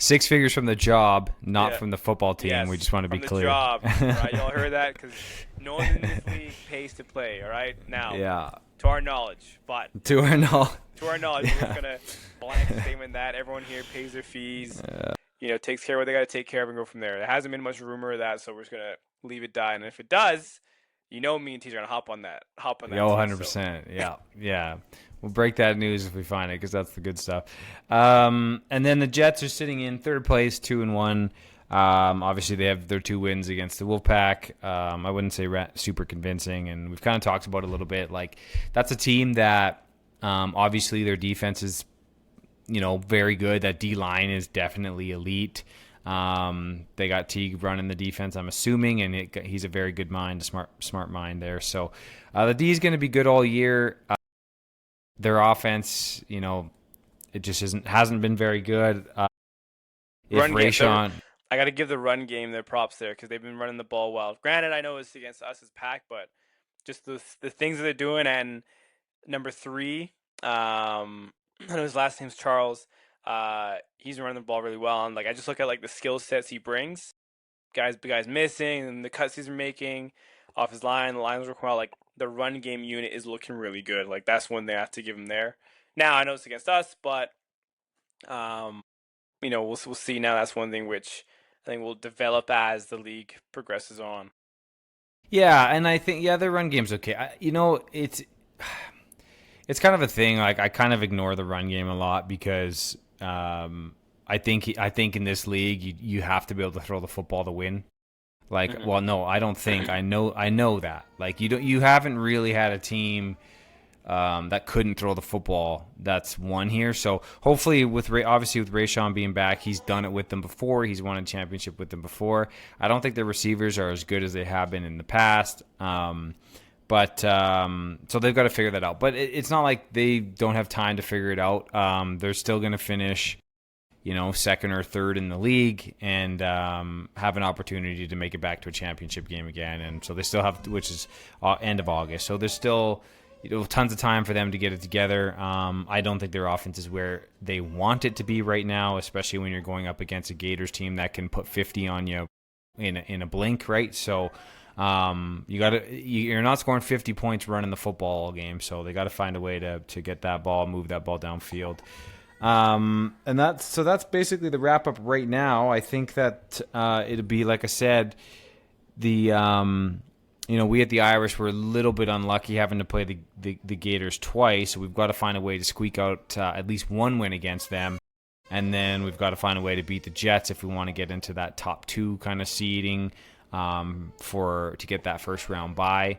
6 figures from the job, not from the football team. Yes, we just want to be clear. From the job, right? Y'all heard that? Because no one in this league pays to play, all right? Now, to our knowledge, we're just going to blanket statement that everyone here pays their fees, takes care of what they got to take care of and go from there. There hasn't been much rumor of that, so we're just going to leave it die. And if it does, me and Teej are going to hop on that. 100%. So. Yeah. We'll break that news if we find it, because that's the good stuff. And then the Jets are sitting in third place, 2-1. Obviously, they have their 2 wins against the Wolfpack. I wouldn't say super convincing, and we've kind of talked about it a little bit. Like that's a team that obviously their defense is, very good. That D line is definitely elite. They got Teej running the defense, I'm assuming, and he's a very good mind, a smart mind there. So the D is going to be good all year. Their offense, it just hasn't been very good. I got to give the run game their props there, because they've been running the ball well. Granted, I know it's against us as Pack, but just the things that they're doing. And number 3, I know his last name's Charles. He's running the ball really well, and like I just look at like the skill sets he brings. Guys missing, and the cuts he's making off his line. The line's working well. Like the run game unit is looking really good. Like that's one they have to give him there. Now I know it's against us, but we'll see. Now that's one thing which I think will develop as the league progresses on. Yeah, and I think their run game's okay. It's kind of a thing. Like I kind of ignore the run game a lot because I think in this league you have to be able to throw the football to win. Like, well, no, I don't think. I know that. Like, you haven't really had a team that couldn't throw the football that's won here. So hopefully, with Rayshawn being back, he's done it with them before. He's won a championship with them before. I don't think their receivers are as good as they have been in the past. But so they've got to figure that out. But it's not like they don't have time to figure it out. They're still going to finish, second or third in the league, and have an opportunity to make it back to a championship game again. And so they still have, which is end of August. So there's still tons of time for them to get it together. I don't think their offense is where they want it to be right now, especially when you're going up against a Gators team that can put 50 on you in a blink, right? So you're not scoring 50 points running the football game. So they got to find a way to get that ball, move that ball downfield. And that's basically the wrap up right now. I think that it'll be, like I said, we at the Irish were a little bit unlucky having to play the Gators twice. So we've got to find a way to squeak out at least one win against them. And then we've got to find a way to beat the Jets if we want to get into that top 2 kind of seeding to get that first round bye.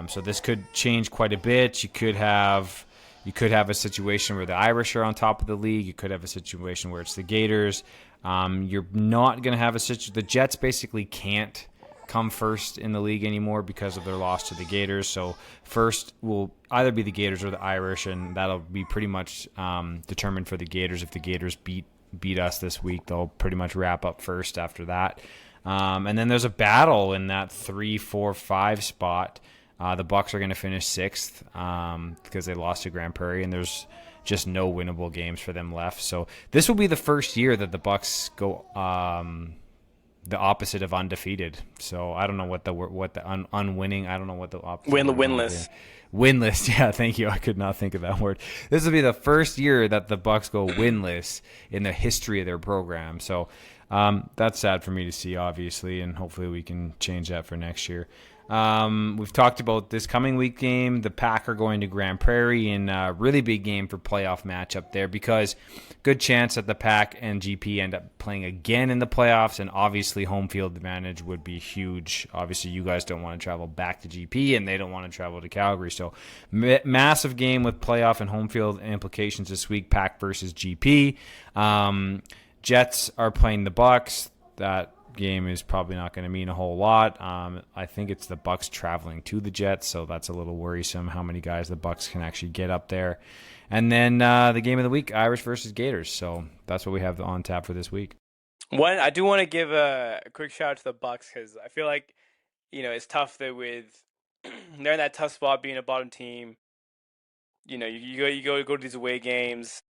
So this could change quite a bit. You could have a situation where the Irish are on top of the league. You could have a situation where it's the Gators. You're not going to have a situation. The Jets basically can't come first in the league anymore because of their loss to the Gators. So first will either be the Gators or the Irish, and that'll be pretty much determined for the Gators. If the Gators beat us this week, they'll pretty much wrap up first after that. And then there's a battle in that 3, 4, 5 spot. The Bucks are going to finish 6th because they lost to Grand Prairie, and there's just no winnable games for them left. So this will be the first year that the Bucks go the opposite of undefeated. So I don't know what the unwinning. I don't know what the opposite. Winless. Winless. Yeah, thank you. I could not think of that word. This will be the first year that the Bucks go winless in the history of their program. So that's sad for me to see, obviously, and hopefully we can change that for next year. We've talked about this coming week game. The Pack are going to Grand Prairie in a really big game for playoff matchup there, because good chance that the Pack and GP end up playing again in the playoffs, and obviously home field advantage would be huge. Obviously you guys don't want to travel back to GP, and they don't want to travel to Calgary. So massive game with playoff and home field implications this week, Pack versus GP. Jets are playing the Bucks. That game is probably not going to mean a whole lot. I think it's the Bucks traveling to the Jets, so that's a little worrisome how many guys the Bucks can actually get up there. And then the game of the week, Irish versus Gators. So that's what we have on tap for this week. I do want to give a quick shout out to the Bucks, because I feel like it's tough that with they're in that tough spot being a bottom team. You go to these away games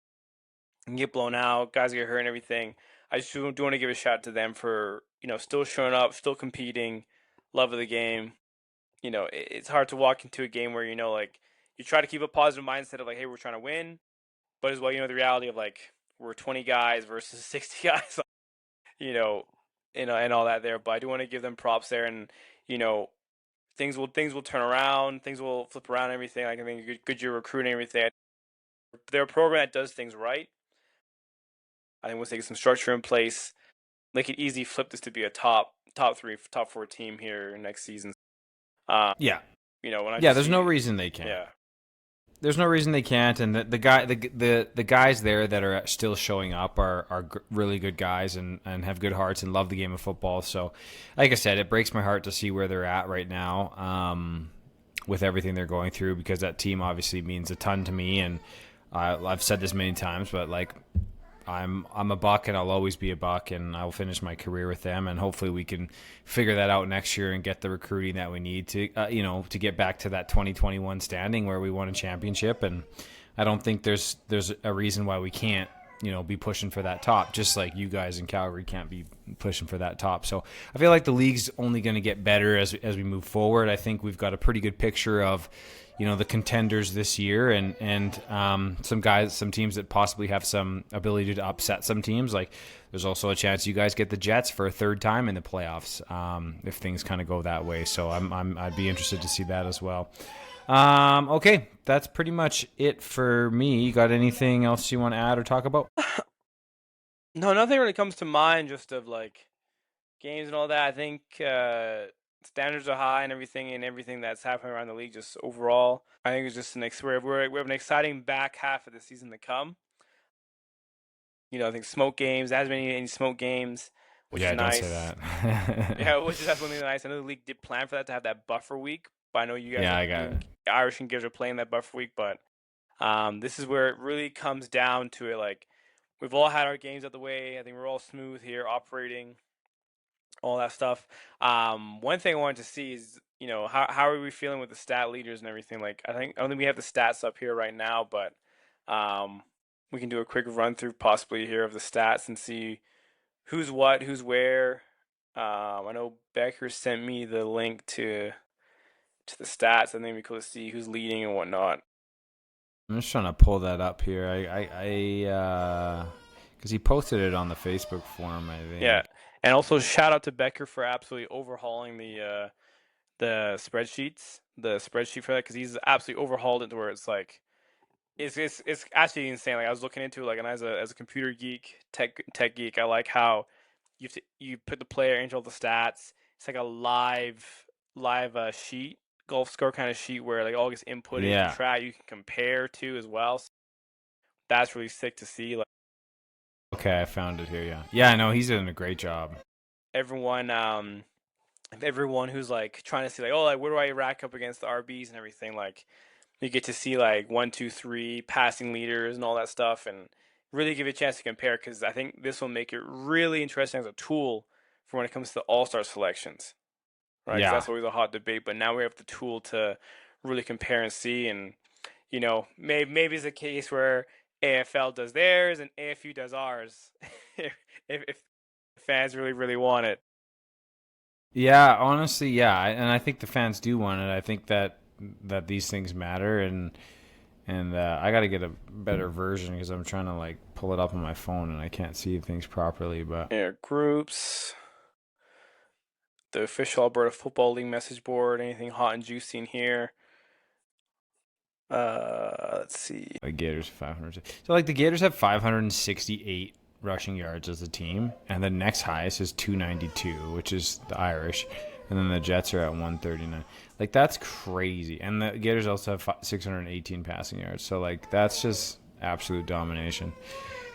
and get blown out, guys get hurt and everything. I just do want to give a shout out to them for still showing up, still competing, love of the game. It's hard to walk into a game where like you try to keep a positive mindset of like, hey, we're trying to win, but as well the reality of like we're 20 guys versus 60 guys, you know, and all that there. But I do want to give them props there, and things will turn around, things will flip around, and everything. Like I think good year recruiting, everything. They're a program that does things right. I think once they get some structure in place, they could easily flip this to be a top 3, top 4 team here next season. Yeah. When there's no reason they can't. Yeah. There's no reason they can't, and the guys there that are still showing up are really good guys and have good hearts and love the game of football. So, like I said, it breaks my heart to see where they're at right now with everything they're going through, because that team obviously means a ton to me, and I've said this many times, but like I'm a Buck, and I'll always be a Buck, and I will finish my career with them, and hopefully we can figure that out next year and get the recruiting that we need to to get back to that 2021 standing where we won a championship. And I don't think there's a reason why we can't be pushing for that top, just like you guys in Calgary can't be pushing for that top. So I feel like the league's only going to get better as we move forward. I think we've got a pretty good picture of the contenders this year, and some teams that possibly have some ability to upset some teams. Like there's also a chance you guys get the Jets for a third time in the playoffs if things kind of go that way. So I'd be interested to see that as well. Okay, that's pretty much it for me. You got anything else you want to add or talk about? No, nothing really comes to mind just of like games and all that. I think standards are high and everything that's happening around the league just overall. I think it's just we have an exciting back half of the season to come. I think smoke games. There hasn't been any smoke games, which is nice. Don't say that. Yeah, which is definitely nice. I know the league did plan for that, to have that buffer week, but I know you guys. Yeah, I got it. Irish and Gators are playing that buffer week, but this is where it really comes down to it. Like we've all had our games out the way. I think we're all smooth here, operating, all that stuff. One thing I wanted to see is, how are we feeling with the stat leaders and everything? Like I don't think we have the stats up here right now, but we can do a quick run through possibly here of the stats and see who's what, who's where. I know Becker sent me the link to the stats. I think it'd be cool to see who's leading and whatnot. I'm just trying to pull that up here. Because he posted it on the Facebook forum, I think. Yeah, and also shout out to Becker for absolutely overhauling the spreadsheets, the spreadsheet for that, because he's absolutely overhauled it to where it's like It's actually insane. Like I was looking into it, like, and as a computer geek, tech geek, I like how you put the player into all the stats. It's like a live sheet, golf score kind of sheet where like all gets inputted. You can Yeah. track, you can compare to as well. So that's really sick to see. Like Okay, I found it here. Yeah. Yeah, I know he's doing a great job. everyone, everyone who's like trying to see like, oh, like where do I rack up against the RBs and everything. Like you get to see like 1, 2, 3 passing leaders and all that stuff, and really give you a chance to compare. Because I think this will make it really interesting as a tool for when it comes to All Star selections, right? Because Yeah. that's always a hot debate. But now we have the tool to really compare and see, and maybe it's a case where AFL does theirs and AFU does ours, if fans really want it. Yeah, honestly, yeah, and I think the fans do want it. I think that these things matter, and I got to get a better version because I'm trying to like pull it up on my phone and I can't see things properly. But Yeah, groups, the official Alberta Football League message board, anything hot and juicy in here. Let's see. the Gators 500. So like the Gators have 568 rushing yards as a team, and the next highest is 292, which is the Irish, and then the Jets are at 139. Like that's crazy, and the Gators also have 618 passing yards. So like that's just absolute domination.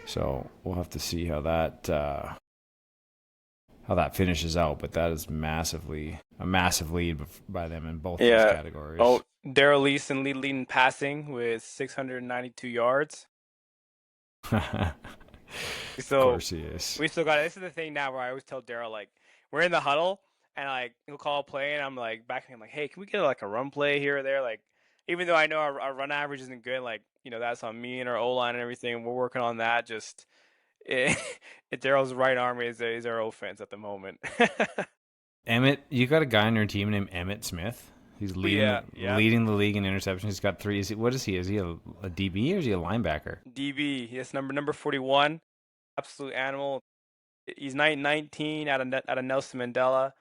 So we'll have to see how that finishes out, but that is a massive lead by them in both those Yeah. categories. Oh, Daryl Leeson leading passing with 692 yards. Of So course he is. we still got it. This is the thing now where I always tell Daryl, like, we're in the huddle and like he'll call a play and I'm like backing him like, hey, can we get like a run play here or there? Like, even though I know our run average isn't good, like, that's on me and our O line and everything. We're working on that. Just it, Daryl's right arm is our offense at the moment. Emmett, you got a guy on your team named Emmett Smith. He's Yeah, yeah. leading the league in interceptions. He's got three. What is he? Is he a DB or is he a linebacker? DB, yes, number 41, absolute animal. He's 19 out of Nelson Mandela.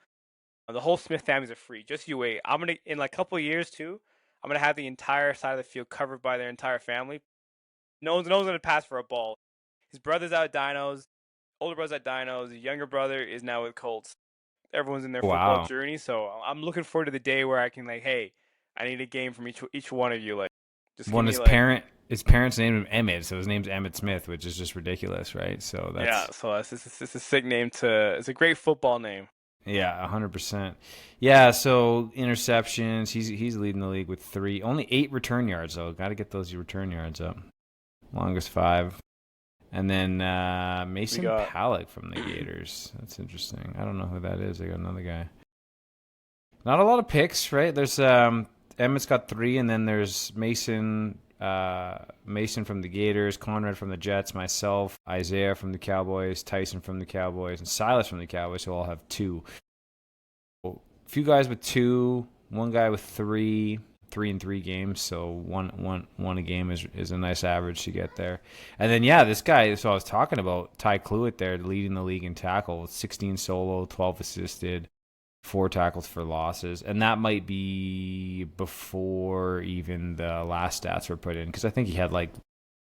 The whole Smith family's a free. Just you wait. I'm gonna in like a couple of years too. I'm gonna have the entire side of the field covered by their entire family. No one's gonna pass for a ball. His brother's out at Dinos. Older brother's at Dinos. His younger brother is now with Colts. Everyone's in their football Wow. journey, so I'm looking forward to the day where I can like, hey, I need a game from each one of you. Like, just give One me like, his parents named him Emmett, so his name's Emmett Smith, which is just ridiculous, right? So yeah. that's So it's a sick name to. It's a great football name. yeah, 100%. Yeah, so interceptions, he's leading the league with three, only 8 return yards though. Got to get those return yards up. Longest 5. And then We Mason got Palak from the Gators. That's interesting. I don't know who that is. They got another guy. Not a lot of picks, right? There's Emmett's got 3, and then there's Mason from the Gators, Conrad from the Jets, myself, Isaiah from the Cowboys, Tyson from the Cowboys, and Silas from the Cowboys, who all have 2. A few guys with 2, one guy with 3 in 3 games, so one a game is a nice average to get there. And then yeah, this guy, so I was talking about Ty Cluett there, leading the league in tackles, 16 solo, 12 assisted, 4 tackles for losses, and that might be before even the last stats were put in, because I think he had like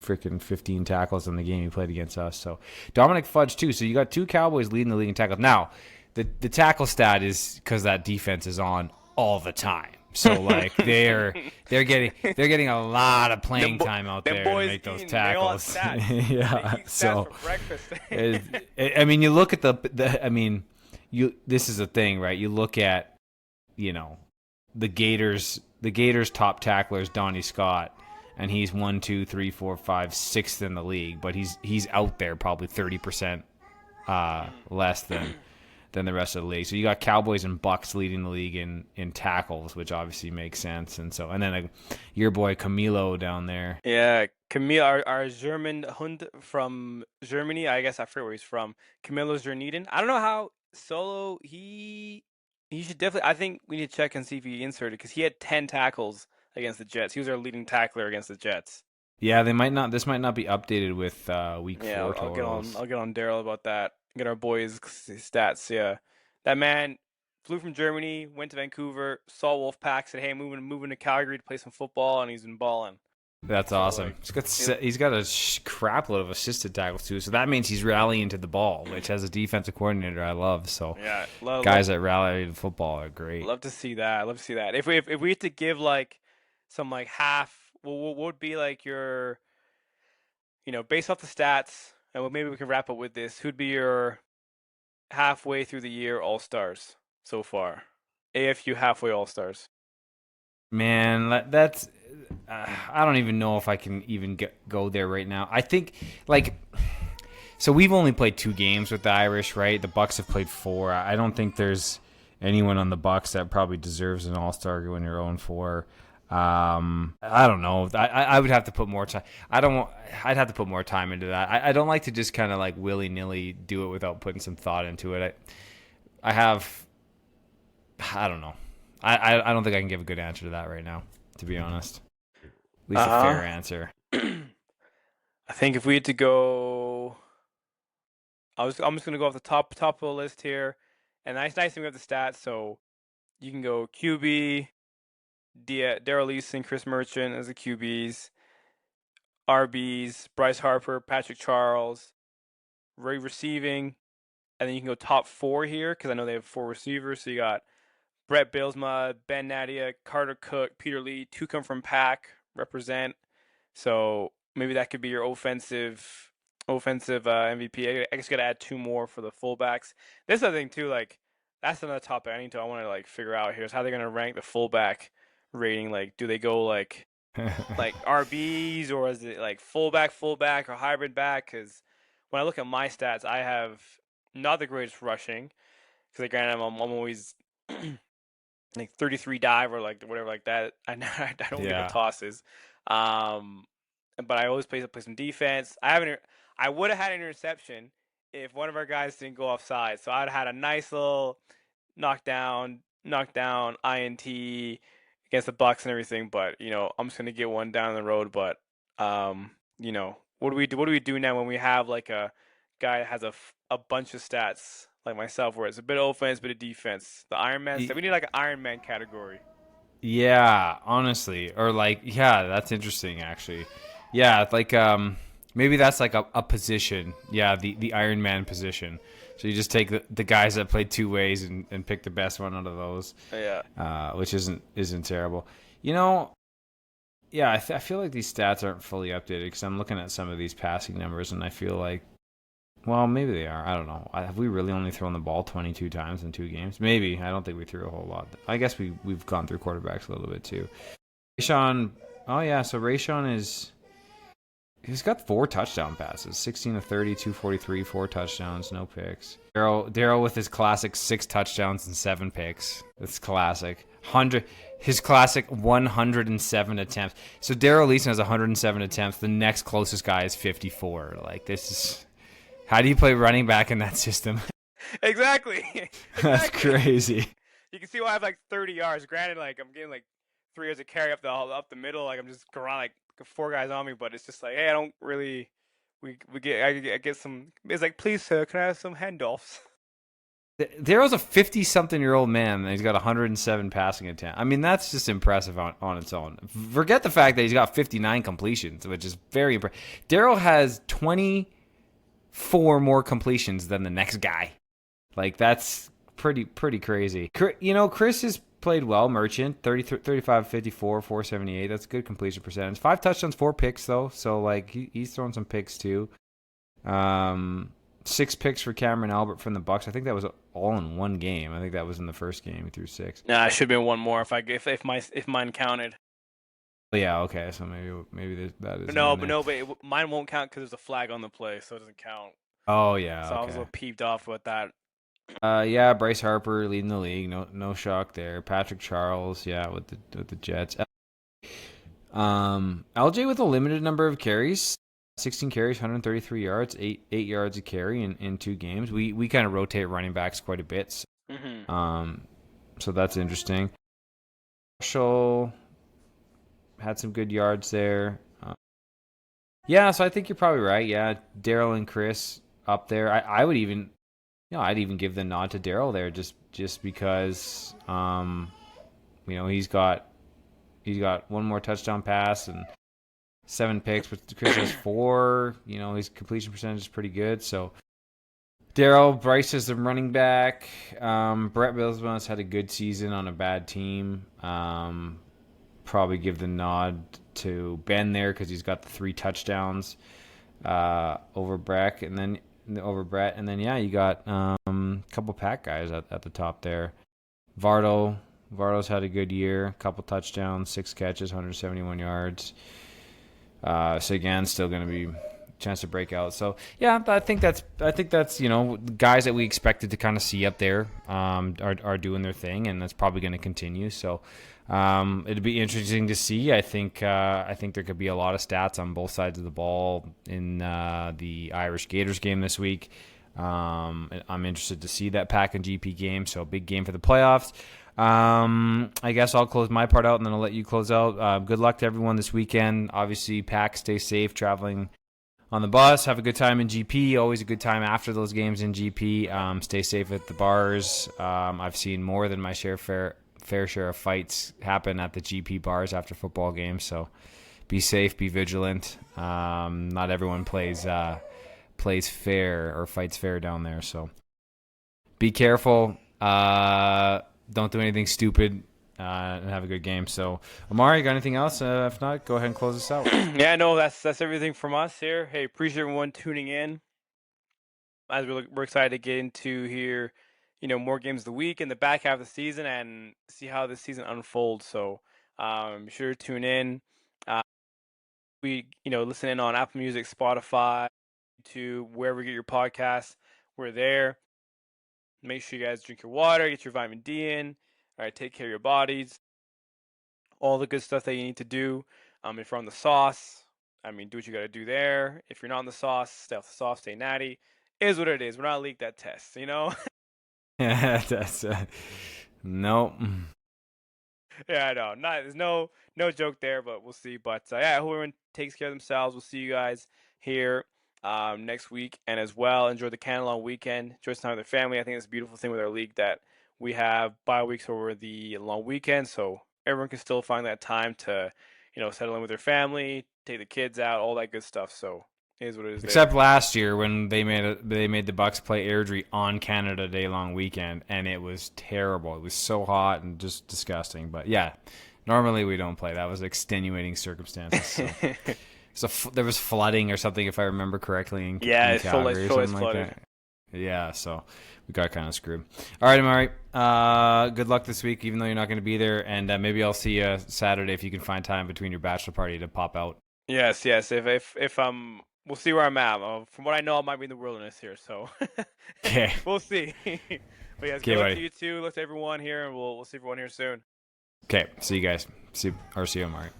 freaking 15 tackles in the game he played against us. So Dominic Fudge too. So you got 2 Cowboys leading the league in tackles. Now the tackle stat is because that defense is on all the time. So like they're getting a lot of playing time out there to make those tackles. Yeah. So I mean, you look at this is a thing, right? You look at the Gators top tackler is Donnie Scott, and he's 1, 2, 3, 4, 5, 6th in the league, but he's out there probably 30% less than the rest of the league. So you got Cowboys and Bucks leading the league in tackles, which obviously makes sense. And then your boy Camilo down there. Yeah, Camille, our German Hund from Germany. I guess I forget where he's from. Camilo Zerneden. I don't know how solo he should definitely. I think we need to check and see if he inserted because he had 10 tackles against the Jets. He was our leading tackler against the Jets. Yeah, this might not be updated with week 4 totals. I'll get on Daryl about that. Get our boys' stats. Yeah, that man flew from Germany, went to Vancouver, saw Wolfpack, said, "Hey, moving to Calgary to play some football," and he's been balling. That's So awesome. like, He's got a crap load of assisted tackles too, so that means he's rallying to the ball, which as a defensive coordinator I love. So yeah, guys that rally to football are great. love to see that. Love to see that. If we had to give like some like half, what would be like your, based off the stats, and maybe we can wrap up with this. Who'd be your halfway through the year All Stars so far? AFU halfway All Stars. Man, that's I don't even know if I can even go there right now. I think like so we've only played 2 games with the Irish, right? The Bucks have played 4. I don't think there's anyone on the Bucks that probably deserves an All-Star when you're 0-4. I don't know. I would have to put more time. I'd have to put more time into that. I don't like to just kind of like willy-nilly do it without putting some thought into it. I don't know. I don't think I can give a good answer to that right now, to be honest. At least a fair answer. I think if we had to go, I'm just gonna go off the top of the list here, and nice thing we have the stats, so you can go QB, Daryl Leeson, Chris Merchant as the QBs, RBs, Bryce Harper, Patrick Charles, Ray receiving, and then you can go top 4 here because I know they have 4 receivers. So you got Brett Bilsma, Ben Nadia, Carter Cook, Peter Lee, 2 come from Pack, represent. So maybe that could be your offensive MVP. I guess you got to add 2 more for the fullbacks. This other thing too, like that's another topic I want to like figure out here is how they're gonna rank the fullback rating. Like, do they go like RBs or is it like fullback or hybrid back? Because when I look at my stats, I have not the greatest rushing because granted I'm always like 33 dive or like whatever like that. I don't get the tosses. But I always play some defense. I would have had an interception if one of our guys didn't go offside. So I'd have had a nice little knockdown INT against the Bucks and everything. But I'm just gonna get one down the road. But what do we do now when we have like a guy that has a bunch of stats like myself, where it's a bit of offense, bit of defense? The Iron Man. So we need like an Iron Man category. Yeah, honestly, or like, yeah, that's interesting actually. Yeah, like maybe that's like a position. Yeah, the Iron Man position. So you just take the guys that play 2 ways and pick the best one out of those. Yeah. Which isn't terrible. Yeah, I feel like these stats aren't fully updated because I'm looking at some of these passing numbers and I feel like, well, maybe they are. I don't know. Have we really only thrown the ball 22 times in 2 games? Maybe. I don't think we threw a whole lot. I guess we've gone through quarterbacks a little bit too. Rayshawn. Oh yeah, so Rayshawn he's got 4 touchdown passes, 16 of 30, 243, 4 touchdowns, no picks. Daryl with his classic 6 touchdowns and 7 picks. That's classic. His classic 107 attempts. So Daryl Leeson has 107 attempts. The next closest guy is 54. Like, this is, how do you play running back in that system? Exactly. That's crazy. You can see why I have like 30 yards. Granted, like I'm getting like 3 yards of carry up the middle. Like I'm just around like 4 guys on me, but it's just like, hey, I don't really. I get some. It's like, please, sir, can I have some handoffs? Daryl's a 50-something-year-old man, and he's got 107 passing attempts. I mean, that's just impressive on its own. Forget the fact that he's got 59 completions, which is very impressive. Daryl has 24 more completions than the next guy. Like, that's pretty crazy. Chris has played well. Merchant, 35, 54, 478. That's a good completion percentage. 5 touchdowns, 4 picks, though. So, like, he's thrown some picks, too. 6 picks for Cameron Albert from the Bucks. I think that was all in one game. I think that was in the first game. He threw 6. Nah, it should have been one more if mine counted. Yeah, okay. So maybe that is. But mine won't count because there's a flag on the play, so it doesn't count. Oh yeah. So okay. I was a little peeved off with that. Yeah, Bryce Harper leading the league. No shock there. Patrick Charles, yeah, with the Jets. LJ with a limited number of carries. 16 carries, 133 yards, 8 yards a carry in 2 games. We kind of rotate running backs quite a bit. So, so that's interesting. Marshall had some good yards there. Yeah, so I think you're probably right. Yeah, Daryl and Chris up there. I would even, I'd even give the nod to Daryl there just because, he's got one more touchdown pass and 7 picks, but Chris has 4. His completion percentage is pretty good. So Daryl Bryce is the running back. Brett Bilsma's had a good season on a bad team. Probably give the nod to Ben there because he's got the 3 touchdowns over Brett, and then yeah, you got a couple pack guys at the top there. Vardo's had a good year, a couple touchdowns, 6 catches, 171 yards. So again, still going to be a chance to break out. So yeah, I think that's guys that we expected to kind of see up there are doing their thing, and that's probably going to continue. So it'd be interesting to see. I think there could be a lot of stats on both sides of the ball in the Irish Gators game this week. I'm interested to see that Pack and GP game. So a big game for the playoffs. I guess I'll close my part out and then I'll let you close out. Good luck to everyone this weekend. Obviously, Pack, stay safe traveling on the bus. Have a good time in GP. Always a good time after those games in GP. Stay safe at the bars. I've seen more than my fair share of fights happen at the GP bars after football games. So be safe, be vigilant. Not everyone plays fair or fights fair down there. So be careful. Don't do anything stupid, and have a good game. So, Omari, you got anything else? If not, go ahead and close us out. Yeah, no, that's everything from us here. Hey, appreciate everyone tuning in. As we're excited to get into here, more games of the week in the back half of the season and see how this season unfolds. So, be sure to tune in. We, listen in on Apple Music, Spotify, to wherever you get your podcasts. We're there. Make sure you guys drink your water, get your vitamin D in. All right, take care of your bodies. All the good stuff that you need to do. If you're on the sauce, do what you got to do there. If you're not on the sauce, stay off the sauce, stay natty. It is what it is. We're not league that test, Yeah, that's no. Yeah, I know. There's no joke there, but we'll see. But yeah, I hope everyone takes care of themselves. We'll see you guys here next week, and as well, enjoy the Canada Long weekend. Enjoy some time with their family. I think it's a beautiful thing with our league that we have bye weeks over the long weekend, so everyone can still find that time to, settle in with their family, take the kids out, all that good stuff. So it is what it is. Except last year when they made the Bucks play Airdrie on Canada Day long weekend, and it was terrible. It was so hot and just disgusting. But yeah, normally we don't play. That was extenuating circumstances. So. So there was flooding or something, if I remember correctly. In Calgary, it's always flooded. Like yeah, so we got kind of screwed. All right, Omari. Good luck this week, even though you're not going to be there. And maybe I'll see you Saturday if you can find time between your bachelor party to pop out. Yes. If we'll see where I'm at. From what I know, I might be in the wilderness here, so okay, we'll see. But yes, good luck to you too. Look to everyone here, and we'll see everyone here soon. Okay, see you guys. See you, Omari.